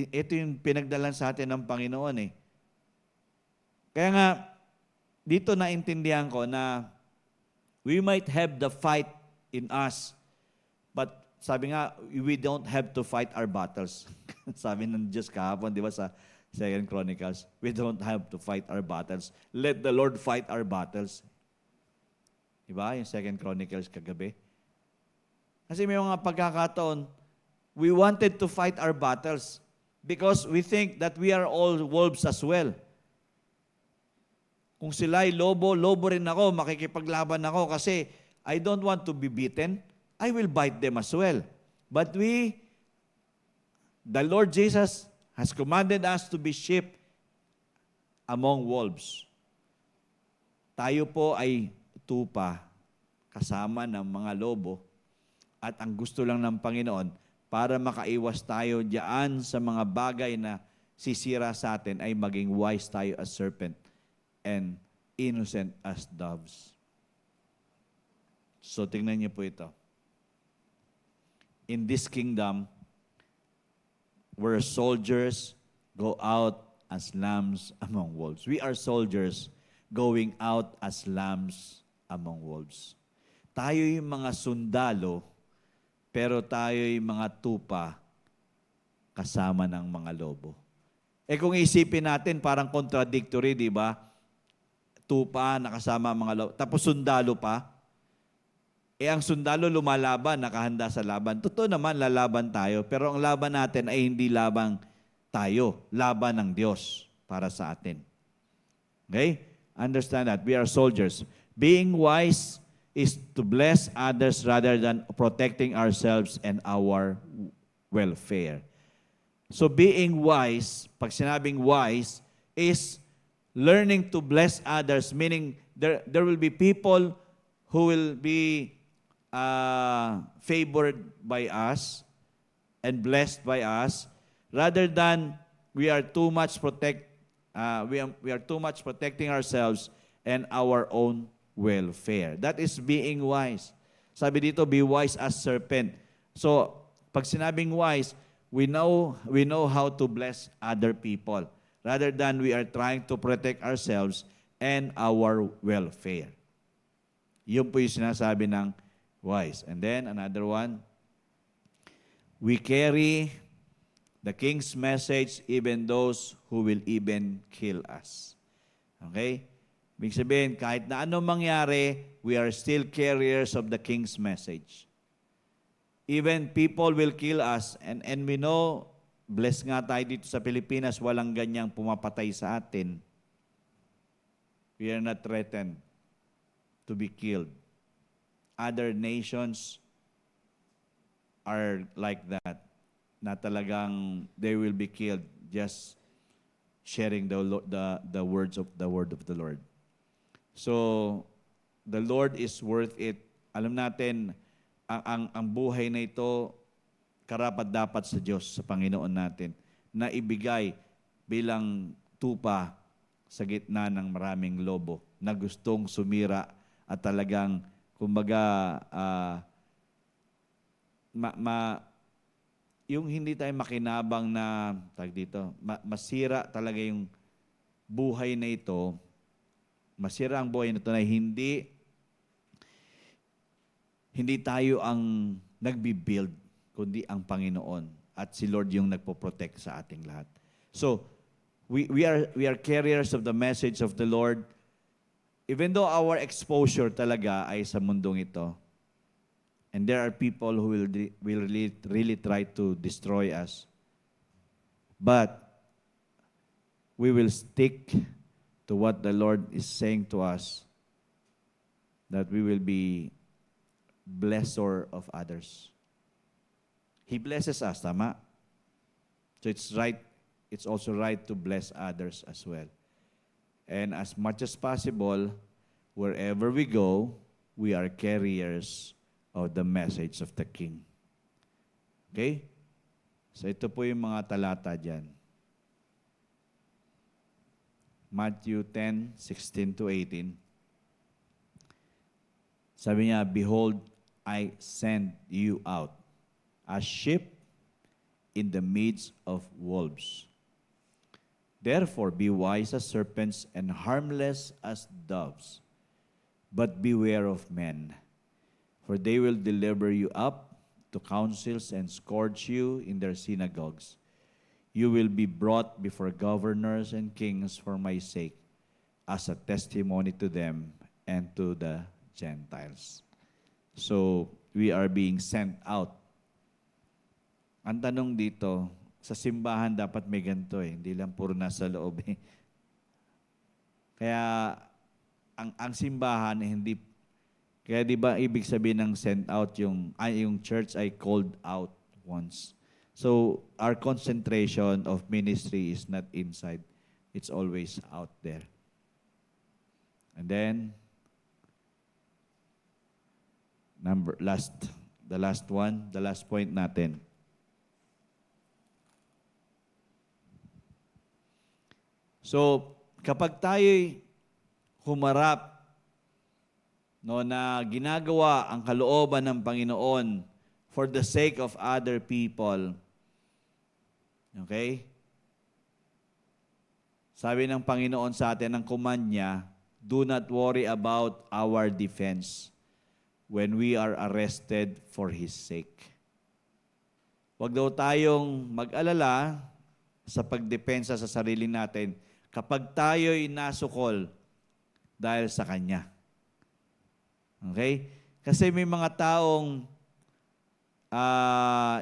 Ito yung pinagdalan sa atin ng Panginoon eh. Kaya nga, dito naintindihan ko na we might have the fight in us, but sabi nga, we don't have to fight our battles. Sabi ng Diyos kahapon, di ba sa 2 Chronicles, we don't have to fight our battles. Let the Lord fight our battles. Di ba? Yung 2 Chronicles kagabi. Kasi may mga pagkakataon, we wanted to fight our battles because we think that we are all wolves as well. Kung sila'y lobo, lobo rin ako, makikipaglaban ako kasi I don't want to be beaten. I will bite them as well. But the Lord Jesus has commanded us to be sheep among wolves. Tayo po ay tupa kasama ng mga lobo at ang gusto lang ng Panginoon para makaiwas tayo diyan sa mga bagay na sisira sa atin ay maging wise tayo as serpent and innocent as doves. So, tingnan niyo po ito. In this kingdom, where soldiers go out as lambs among wolves. We are soldiers going out as lambs among wolves. Tayo yung mga sundalo, pero tayo yung mga tupa kasama ng mga lobo. Kung isipin natin, parang contradictory, di ba? Tupa, nakasama ang mga lobo. Tapos sundalo pa. Ang sundalo lumalaban, nakahanda sa laban. Totoo naman, lalaban tayo. Pero ang laban natin ay hindi labang tayo. Laban ng Diyos para sa atin. Okay? Understand that. We are soldiers. Being wise is to bless others rather than protecting ourselves and our welfare. So being wise, pag sinabing wise, is learning to bless others, meaning there will be people who will be favored by us and blessed by us, rather than we are too much protecting ourselves and our own welfare. That is being wise. Sabi dito, be wise as serpent. So, pag sinabing wise, we know how to bless other people rather than we are trying to protect ourselves and our welfare. Yun po yung sinasabi ng wise. And then, another one, we carry the King's message even those who will even kill us. Okay? Ibig sabihin, kahit na anong mangyari, we are still carriers of the King's message. Even people will kill us, and we know, blessed nga tayo dito sa Pilipinas, walang ganyang pumapatay sa atin. We are not threatened to be killed. Other nations are like that, na talagang they will be killed just sharing the word of the Lord. So, the Lord is worth it. Alam natin, ang buhay na ito, karapat-dapat sa Diyos, sa Panginoon natin, na ibigay bilang tupa sa gitna ng maraming lobo na gustong sumira at talagang, kumbaga, yung hindi tayo makinabang na, masira talaga yung buhay na ito, masira ang buhay na ito na hindi tayo ang nagbi-build, kundi ang Panginoon. At si Lord yung nagpo-protect sa ating lahat. So, we are carriers of the message of the Lord. Even though our exposure talaga ay sa mundong ito, and there are people who will really try to destroy us, but we will stick to what the Lord is saying to us, that we will be blessor of others. He blesses us, tama? So it's also right to bless others as well. And as much as possible, wherever we go, we are carriers of the message of the King. Okay? So ito po yung mga talata dyan. Matthew 10:16-18. Sabi niya, behold, I send you out as sheep in the midst of wolves. Therefore, be wise as serpents and harmless as doves. But beware of men, for they will deliver you up to councils and scourge you in their synagogues. You will be brought before governors and kings for my sake, as a testimony to them and to the Gentiles. So, we are being sent out. Ang tanong dito, sa simbahan dapat may ganito hindi lang puro nasa loob Kaya, ang simbahan hindi, kaya di ba ibig sabihin ng sent out yung church ay called out once. So, our concentration of ministry is not inside. It's always out there. And then, the last point natin. So, kapag tayo'y humarap na ginagawa ang kalooban ng Panginoon for the sake of other people, okay? Sabi ng Panginoon sa atin, ang command niya, do not worry about our defense when we are arrested for His sake. Huwag daw tayong mag-alala sa pagdepensa sa sarili natin kapag tayo'y nasukol dahil sa Kanya. Okay? Kasi may mga taong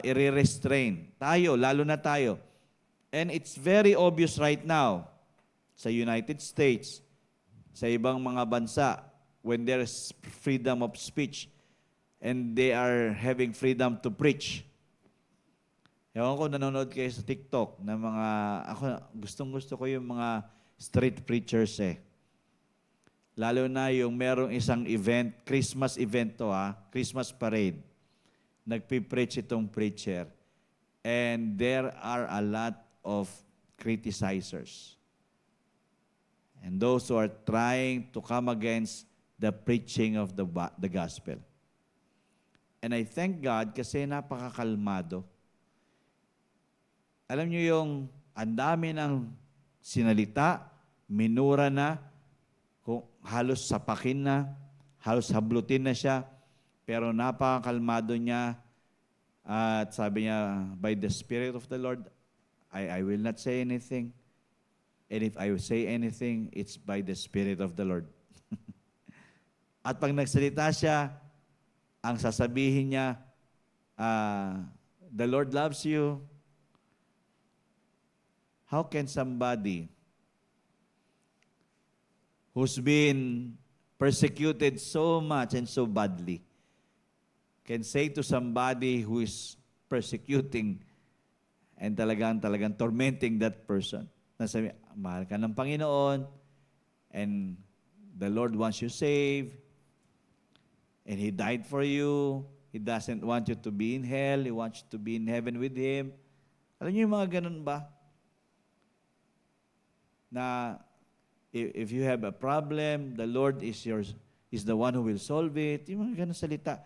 i-restrain. Tayo, lalo na tayo. And it's very obvious right now sa United States, sa ibang mga bansa, when there's freedom of speech and they are having freedom to preach. Ewan ko, nanonood kayo sa TikTok na mga, ako, gustong-gusto ko yung mga street preachers Lalo na yung merong isang event, Christmas event to Christmas parade. Nagpipreach itong preacher. And there are a lot of criticizers. And those who are trying to come against the preaching of the gospel. And I thank God kasi napakakalmado. Alam niyo yung ang dami ng sinalita, minura na, kung halos sapakin na, halos hablutin na siya, pero napakakalmado niya at sabi niya, by the Spirit of the Lord, I will not say anything. And if I will say anything, it's by the Spirit of the Lord. At pag nagsalita siya, ang sasabihin niya, the Lord loves you. How can somebody who's been persecuted so much and so badly can say to somebody who is persecuting and talagang tormenting that person, na sabi, mahal ka ng Panginoon and the Lord wants you saved and He died for you. He doesn't want you to be in hell. He wants you to be in heaven with Him. Alam niyo yung mga ganun ba? Na if you have a problem, the Lord is the one who will solve it. Yung mga ganun salita.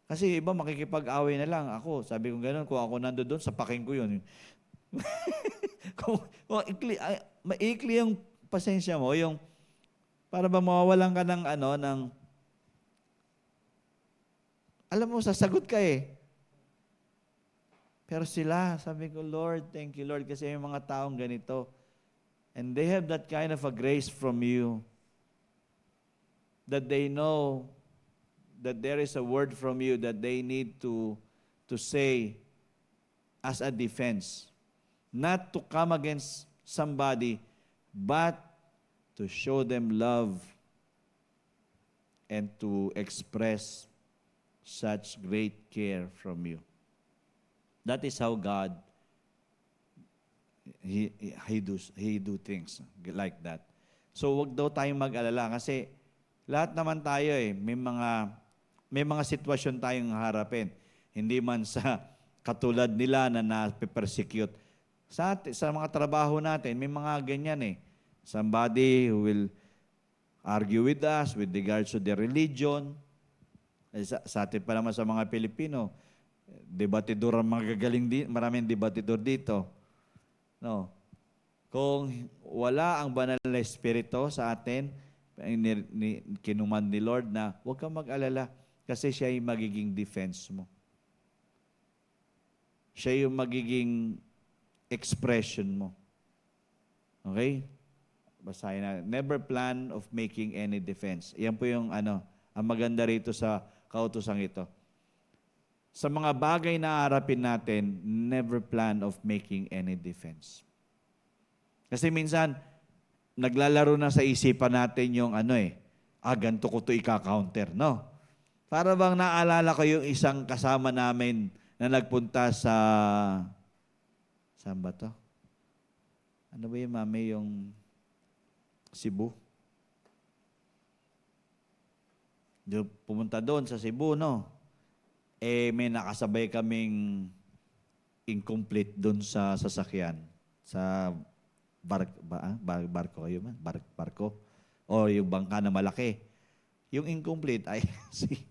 Kasi iba makikipag-away na lang. Ako, sabi ko ganun, kung ako nando doon, sapakin ko yun. kung maikli yung pasensya mo, yung para ba mawawalan ka ng alam mo, sasagot ka eh. Pero sila, sabi ko, Lord, thank you, Lord, kasi may mga taong ganito. And they have that kind of a grace from you that they know that there is a word from you that they need to say as a defense. Not to come against somebody, but to show them love and to express such great care from you. That is how God He do things like that. So wag daw tayong mag-alala kasi lahat naman tayo may mga sitwasyon tayong harapin. Hindi man sa katulad nila na na-persecute. Sa mga trabaho natin, may mga ganyan eh. Somebody who will argue with us with regards to their religion. Sa atin pa naman sa mga Pilipino, debatidor ang magagaling maraming debatidor dito. No. Kung wala ang banal na espiritu sa atin, kinuman ni Lord na huwag kang mag-alala kasi siya yung magiging defense mo. Siya yung magiging expression mo. Okay? Basahin na. Never plan of making any defense. Yan po yung ang maganda rito sa kautosang ito. Sa mga bagay na harapin natin, never plan of making any defense. Kasi minsan, naglalaro na sa isipan natin yung ganito ko ito ika-counter, no? Para bang naalala ko yung isang kasama namin na nagpunta sa, saan ba to? Ano ba yung mami, yung Cebu? Pumunta doon sa Cebu, no? May nakasabay kaming incomplete doon sa sasakyan. Sa barko kayo man? Barko? O yung bangka na malaki. Yung incomplete, INC.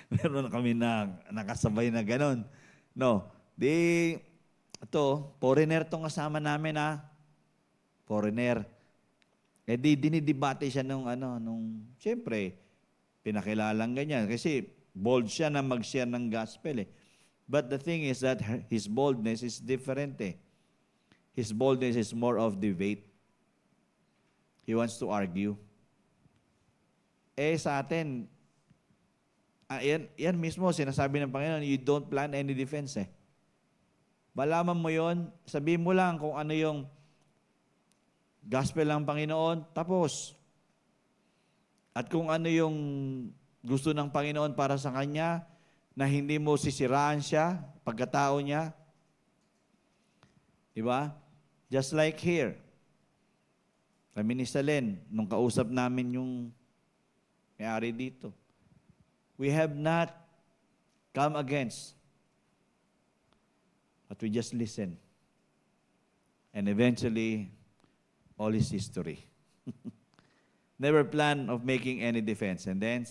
Meron kami na nakasabay na ganon. No. Foreigner tong kasama namin Foreigner. Dinidebate siya nung siyempre, pinakilalang ganyan. Kasi bold siya na mag-share ng gospel But the thing is that his boldness is different His boldness is more of debate. He wants to argue. Sa atin, yan mismo, sinasabi ng Panginoon, you don't plan any defense Malaman mo yon, sabihin mo lang kung ano yung gospel ng Panginoon, tapos. At kung ano yung gusto ng Panginoon para sa Kanya, na hindi mo sisiraan siya, pagkatao niya. Diba? Just like here. Kami ni Salen, nung kausap namin yung may-ari dito, we have not come against, but we just listen. And eventually, all is history. Never plan of making any defense. And then,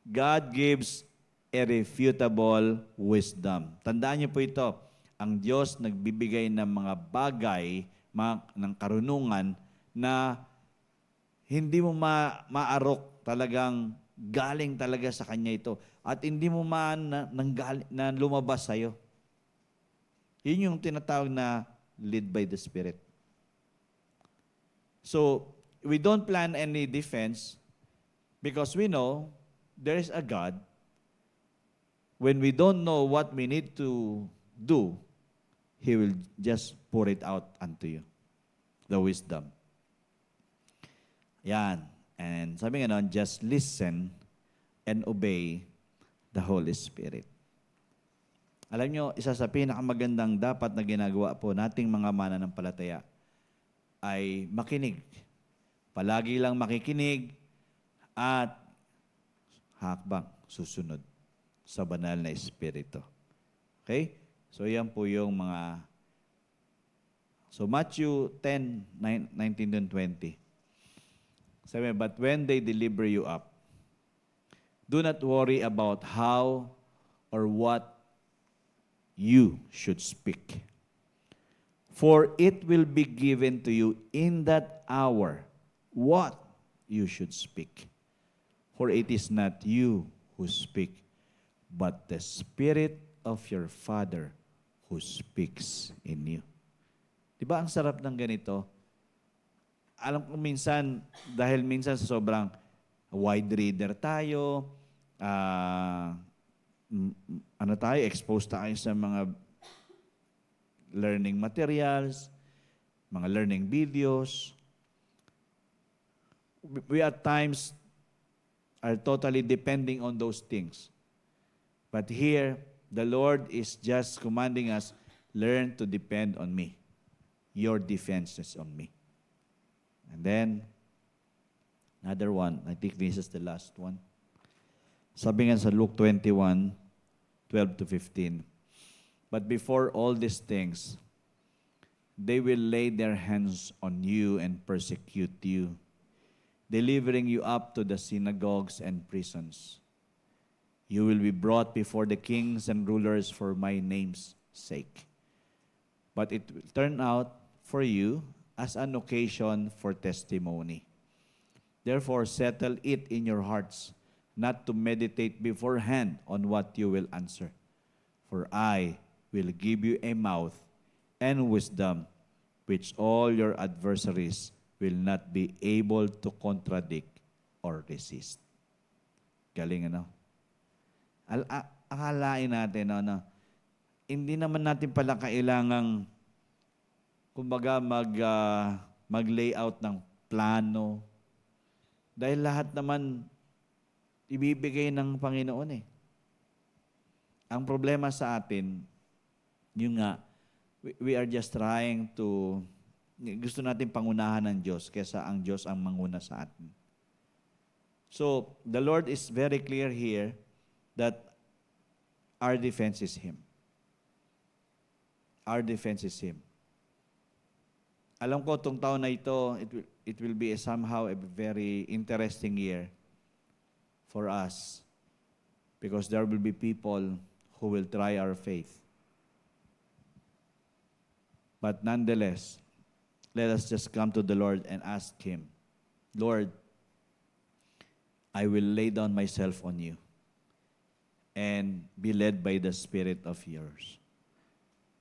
God gives irrefutable wisdom. Tandaan niyo po ito, ang Diyos nagbibigay ng mga bagay, ng karunungan na hindi mo maarok, talagang galing talaga sa Kanya ito. At hindi mo na lumabas sa'yo. Yun yung tinatawag na lead by the Spirit. So, we don't plan any defense because we know there is a God. When we don't know what we need to do, He will just pour it out unto you. The wisdom. Yan. And sabi nga nun, just listen and obey the Holy Spirit. Alam nyo, isa sa pinakamagandang dapat na ginagawa po nating mga mananampalataya ay makinig. Palagi lang makikinig at hakbang, susunod sa banal na Espiritu. Okay? So, yan po yung mga... So, Matthew 10:19-20. Sabi, but when they deliver you up, do not worry about how or what you should speak. For it will be given to you in that hour what you should speak. For it is not you who speak, but the Spirit of your Father who speaks in you. Diba ang sarap ng ganito? Alam ko minsan, dahil minsan sa sobrang wide reader tayo, exposed tayo sa mga learning materials, mga learning videos. We at times are totally depending on those things. But here, the Lord is just commanding us, learn to depend on me. Your defense is on me. And then, another one, I think this is the last one. Sabi nga sa Luke 21:12-15, but before all these things, they will lay their hands on you and persecute you, delivering you up to the synagogues and prisons. You will be brought before the kings and rulers for my name's sake. But it will turn out for you as an occasion for testimony. Therefore, settle it in your hearts, not to meditate beforehand on what you will answer. For I will give you a mouth and wisdom which all your adversaries will not be able to contradict or resist. Galing, ano? Akalain natin, hindi naman natin pala kailangang kumbaga mag-layout ng plano. Dahil lahat naman ibibigay ng Panginoon eh. Ang problema sa atin, yung nga, we are just trying to, gusto natin pangunahan ng Diyos kaysa ang Diyos ang manguna sa atin. So, the Lord is very clear here that our defense is Him. Our defense is Him. Alam ko, itong taon na ito, it will be somehow a very interesting year for us because there will be people who will try our faith. But nonetheless, let us just come to the Lord and ask Him, Lord, I will lay down myself on you and be led by the Spirit of yours.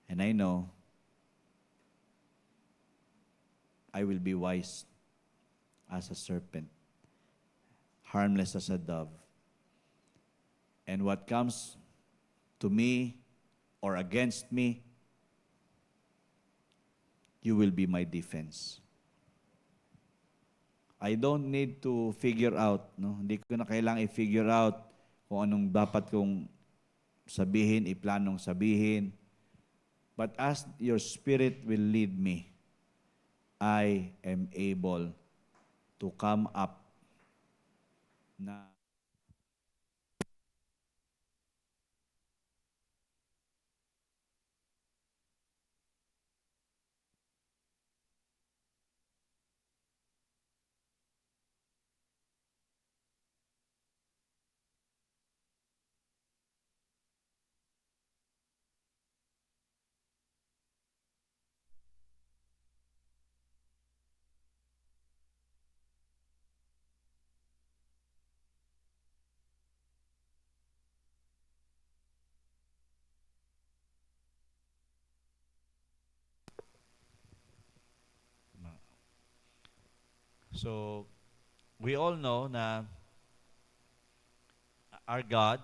And I know I will be wise as a serpent, harmless as a dove. And what comes to me or against me, you will be my defense. I don't need to figure out, no? Hindi ko na kailangang i-figure out kung anong dapat kong sabihin, iplanong sabihin. But as your Spirit will lead me, I am able to come up na So, we all know na our God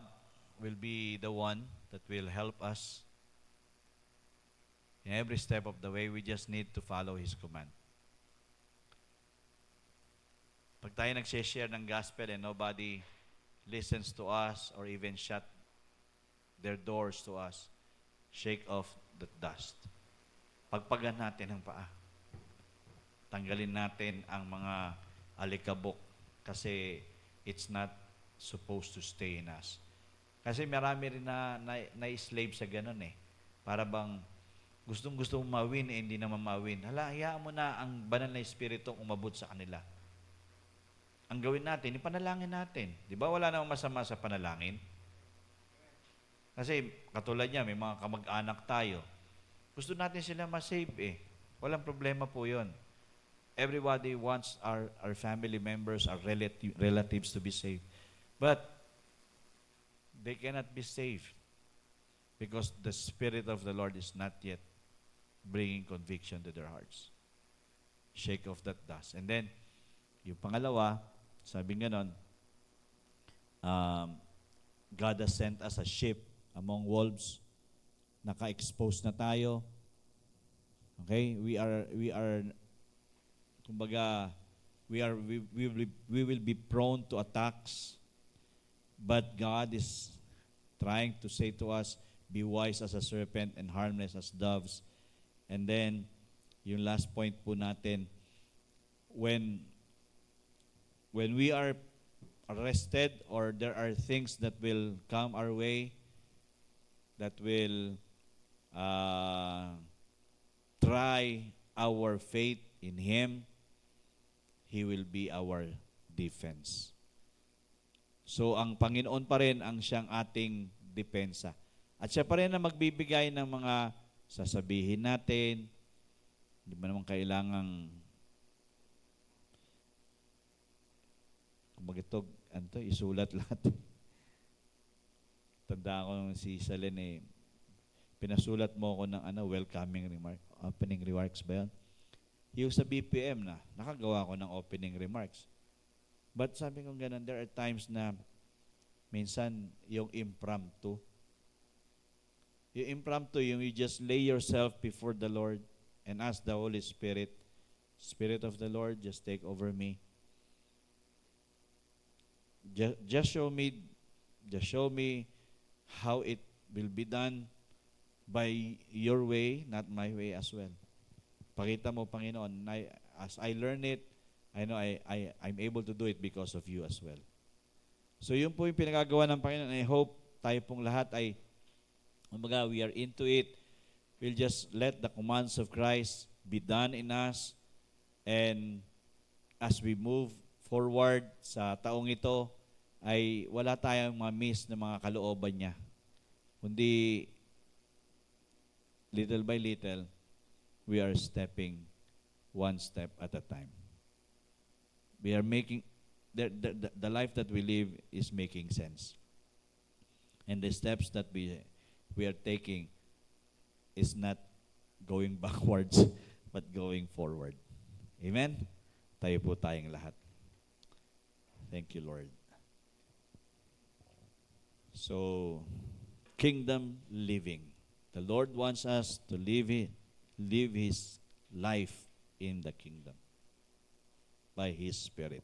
will be the one that will help us in every step of the way. We just need to follow His command. Pag tayo nagsishare ng gospel and nobody listens to us or even shut their doors to us, shake off the dust. Pagpagan natin ang paa. Tanggalin natin ang mga alikabok kasi it's not supposed to stay in us. Kasi marami rin na slave sa ganun eh. Para bang gustong-gusto mong mawin eh, hindi naman mawin. Hala, hayaan mo na ang banal na espiritong umabot sa kanila. Ang gawin natin, ipanalangin natin. Di ba wala namang masama sa panalangin? Kasi katulad niya, may mga kamag-anak tayo. Gusto natin sila ma-save eh. Walang problema po yun. Everybody wants our family members, our relatives to be saved. But they cannot be saved because the Spirit of the Lord is not yet bringing conviction to their hearts. Shake off that dust. And then, yung pangalawa, sabi nga nun, God has sent us a sheep among wolves. Naka-expose na tayo. Okay? We will be prone to attacks. But God is trying to say to us, be wise as a serpent and harmless as doves. And then, yung last point po natin, when we are arrested or there are things that will come our way that will try our faith in Him, He will be our defense. So, ang Panginoon pa rin ang siyang ating depensa. At siya pa rin na magbibigay ng mga sasabihin natin. Hindi ba naman kailangang isulat lahat. Tandaan ko nung si Salen eh, pinasulat mo ako ng welcoming remark, opening remarks ba yan? Yung sa BPM na, nakagawa ko ng opening remarks. But sabi ko ganun, there are times na minsan yung impromptu. Yung impromptu, yung you just lay yourself before the Lord and ask the Holy Spirit, Spirit of the Lord, just take over me. Just show me how it will be done by your way, not my way as well. Pakita mo, Panginoon, as I learn it, I know I'm able to do it because of you as well. So yun po yung pinagagawa ng Panginoon. I hope tayo pong lahat ay, we are into it. We'll just let the commands of Christ be done in us. And as we move forward sa taong ito, ay wala tayong ma-miss na mga kalooban niya. Kundi, little by little, we are stepping one step at a time. We are making, the life that we live is making sense. And the steps that we are taking is not going backwards, but going forward. Amen? Tayo po tayong lahat. Thank you, Lord. So, kingdom living. The Lord wants us to live His life in the kingdom by His Spirit.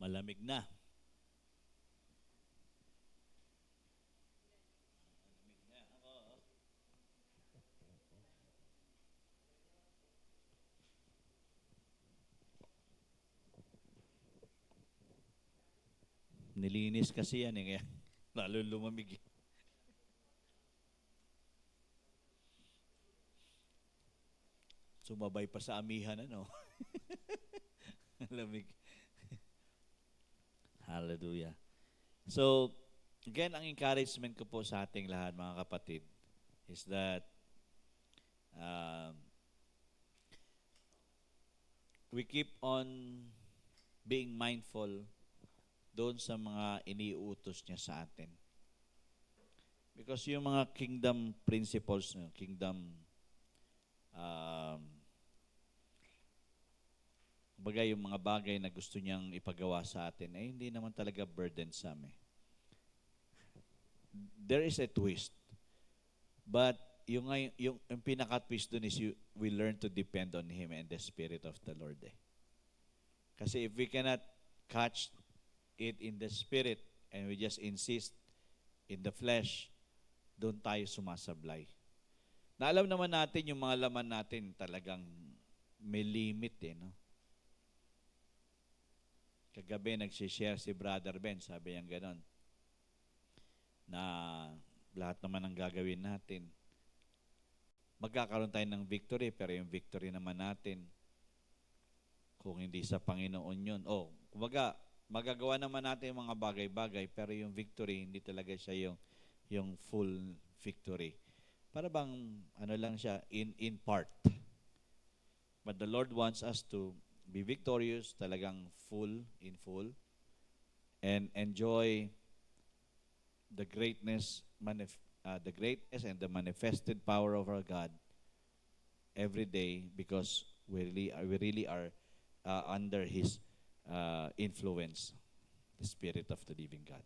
Malamig na. Nilinis kasi yan eh, kaya lalo lumamig. Sumabay pa sa amihan, ano? Lamig. Hallelujah. So, again, ang encouragement ko po sa ating lahat, mga kapatid, is that we keep on being mindful doon sa mga iniuutos niya sa atin. Because yung mga kingdom principles, kingdom bagay, yung mga bagay na gusto niyang ipagawa sa atin, eh hindi naman talaga burdensome. There is a twist. But yung pinaka-twist dun is we learn to depend on Him and the Spirit of the Lord. Kasi if we cannot catch it in the Spirit and we just insist in the flesh, doon tayo sumasablay. Na alam naman natin yung mga laman natin talagang may limit no? Kagabi nagsishare si Brother Ben, sabi niya ganon, na lahat naman ng gagawin natin, magkakaroon tayo ng victory, pero yung victory naman natin, kung hindi sa Panginoon yun, kumbaga, magagawa naman natin yung mga bagay-bagay, pero yung victory, hindi talaga siya yung full victory. Para bang, lang siya, in part. But the Lord wants us to be victorious, talagang in full, and enjoy the greatness and the manifested power of our God every day, because we really are under His influence, the Spirit of the living God.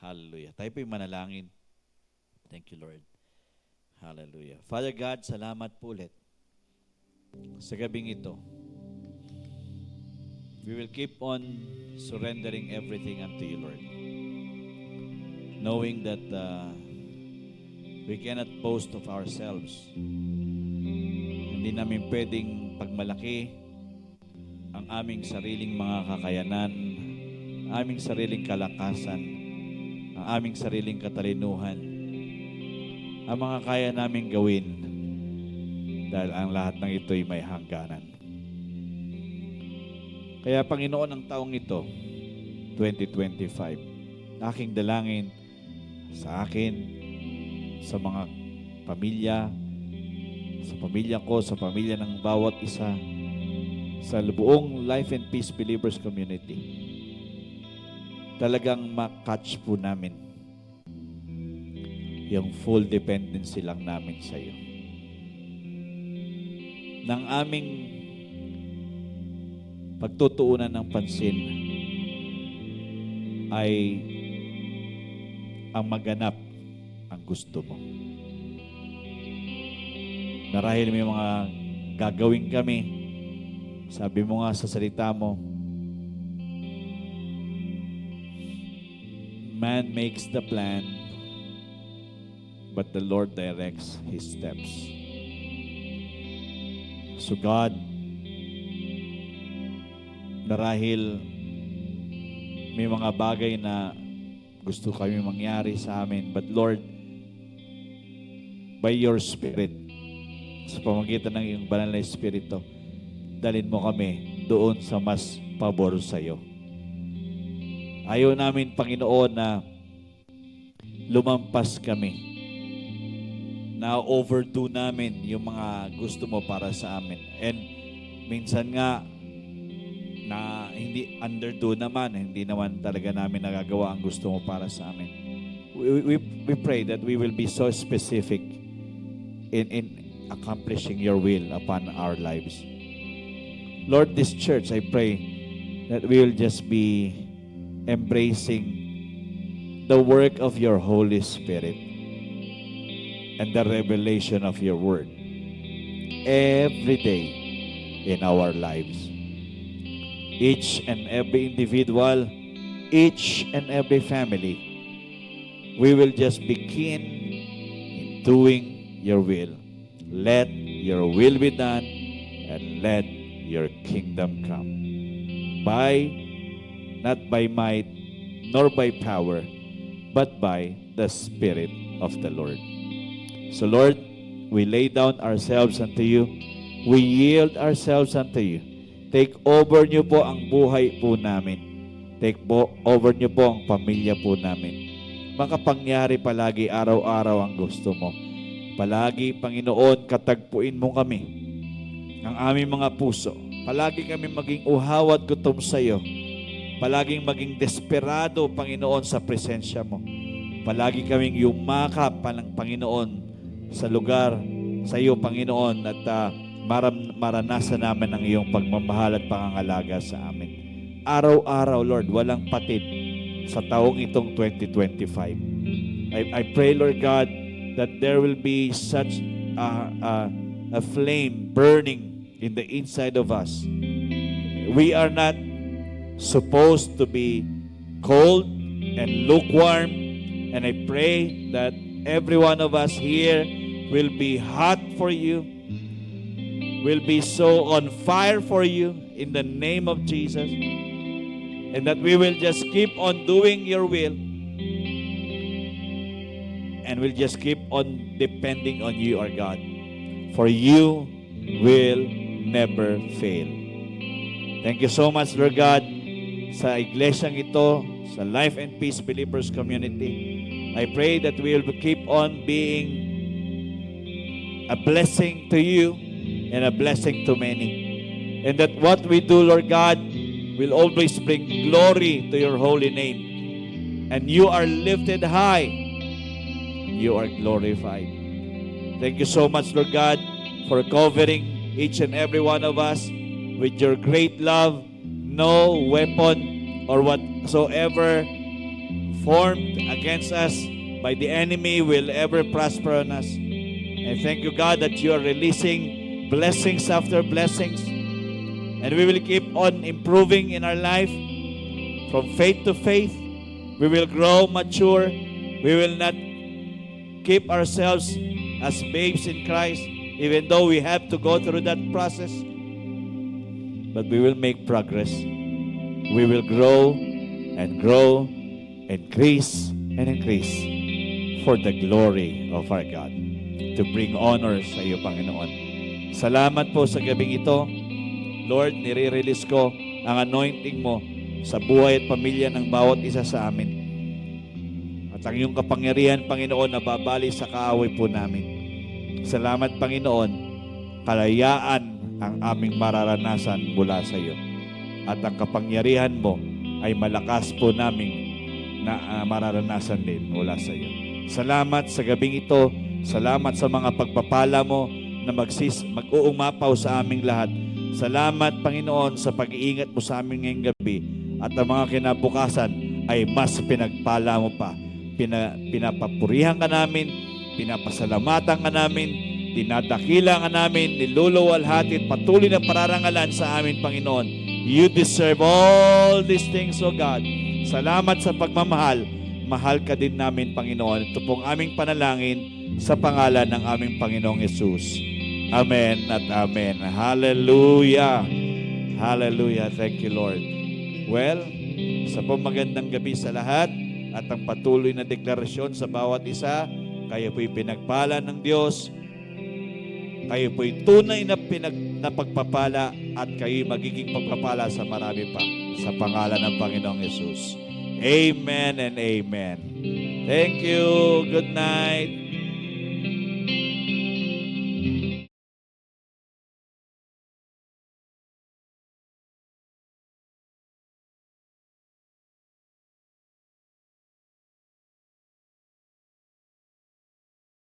Hallelujah. Tayo po'y manalangin. Thank you, Lord. Hallelujah. Father God, salamat po ulit sa gabing ito. We will keep on surrendering everything unto you, Lord. Knowing that we cannot boast of ourselves. Hindi namin pwedeng pagmalaki ang aming sariling mga kakayanan, aming sariling kalakasan, ang aming sariling katalinuhan, ang mga kaya naming gawin, dahil ang lahat ng ito'y may hangganan. Kaya Panginoon, ang taong ito, 2025, aking dalangin sa akin, sa mga pamilya, sa pamilya ko, sa pamilya ng bawat isa, sa buong Life and Peace Believers Community, talagang makatch po namin yung full dependency lang namin sa iyo. Nang aming pagtutuunan ng pansin ay ang maganap ang gusto mo. Marahil may mga gagawin kami, sabi mo nga sa salita mo, man makes the plan, but the Lord directs His steps. So God, marahil may mga bagay na gusto kami mangyari sa amin, but Lord, by your Spirit, sa pamamagitan ng iyong banal na Espiritu, dalhin mo kami doon sa mas pabor sa iyo. Ayaw namin, Panginoon, na lumampas kami, na overdo namin yung mga gusto mo para sa amin. And minsan nga, na hindi underdo naman, hindi naman talaga namin nagagawa ang gusto mo para sa amin. We pray that we will be so specific in accomplishing your will upon our lives. Lord, this church, I pray that we will just be embracing the work of your Holy Spirit and the revelation of your word every day in our lives. each and every individual, each and every family. We will just begin in doing your will. Let your will be done and let your kingdom come. Not by might, nor by power, but by the Spirit of the Lord. So Lord, we lay down ourselves unto you. We yield ourselves unto you. Take over niyo po ang buhay po namin. Take over niyo po ang pamilya po namin. Makapangyari palagi araw-araw ang gusto mo. Palagi, Panginoon, katagpuin mo kami, ang aming mga puso. Palagi kami maging uhaw at gutom sa iyo. Palaging maging desperado, Panginoon, sa presensya mo. Palagi kaming yumakap, Panginoon, sa lugar, sa iyo, Panginoon, at maranasan namin ang iyong pagmamahal at pangangalaga sa amin. Araw-araw, Lord, walang patid sa taong itong 2025. I pray, Lord God, that there will be such a flame burning in the inside of us. We are not supposed to be cold and lukewarm, and I pray that every one of us here will be hot for you, will be so on fire for you in the name of Jesus, and that we will just keep on doing your will, and we'll just keep on depending on you, our God, for you will never fail. Thank you so much, Lord God, sa iglesyang ito, sa Life and Peace Believers Community. I pray that we will keep on being a blessing to you and a blessing to many. And that what we do, Lord God, will always bring glory to your holy name. And you are lifted high. You are glorified. Thank you so much, Lord God, for covering each and every one of us with your great love. No weapon or whatsoever formed against us by the enemy will ever prosper on us. And thank you, God, that you are releasing blessings after blessings. And we will keep on improving in our life from faith to faith. We will grow mature. We will not keep ourselves as babes in Christ, even though we have to go through that process. But we will make progress. We will grow and grow, increase and increase for the glory of our God, to bring honor sa iyo, Panginoon. Salamat po sa gabing ito. Lord, nire-release ko ang anointing mo sa buhay at pamilya ng bawat isa sa amin. At ang iyong kapangyarihan, Panginoon, na babali sa kaaway po namin. Salamat, Panginoon, kalayaan ang aming mararanasan mula sa iyo. At ang kapangyarihan mo ay malakas po naming na mararanasan din mula sa iyo. Salamat sa gabing ito. Salamat sa mga pagpapala mo na mag-uumapaw sa aming lahat. Salamat, Panginoon, sa pag-iingat mo sa amin ngayong gabi. At ang mga kinabukasan ay mas pinagpala mo pa. Pinapapurihan ka namin, pinapasalamatan ka namin, dinadakila ka namin, niluluwalhati at patuloy na pararangalan sa amin, Panginoon. You deserve all these things, O God. Salamat sa pagmamahal. Mahal ka din namin, Panginoon. Ito pong aming panalangin sa pangalan ng aming Panginoong Yesus. Amen at amen. Hallelujah. Hallelujah. Thank you, Lord. Well, sa pong magandang gabi sa lahat at ang patuloy na deklarasyon sa bawat isa, kayo po'y pinagpala ng Diyos. Kayo po'y tunay na pagpapala at kayo'y magiging pagpapala sa marami pa sa pangalan ng Panginoong Yesus. Amen and amen. Thank you. Good night.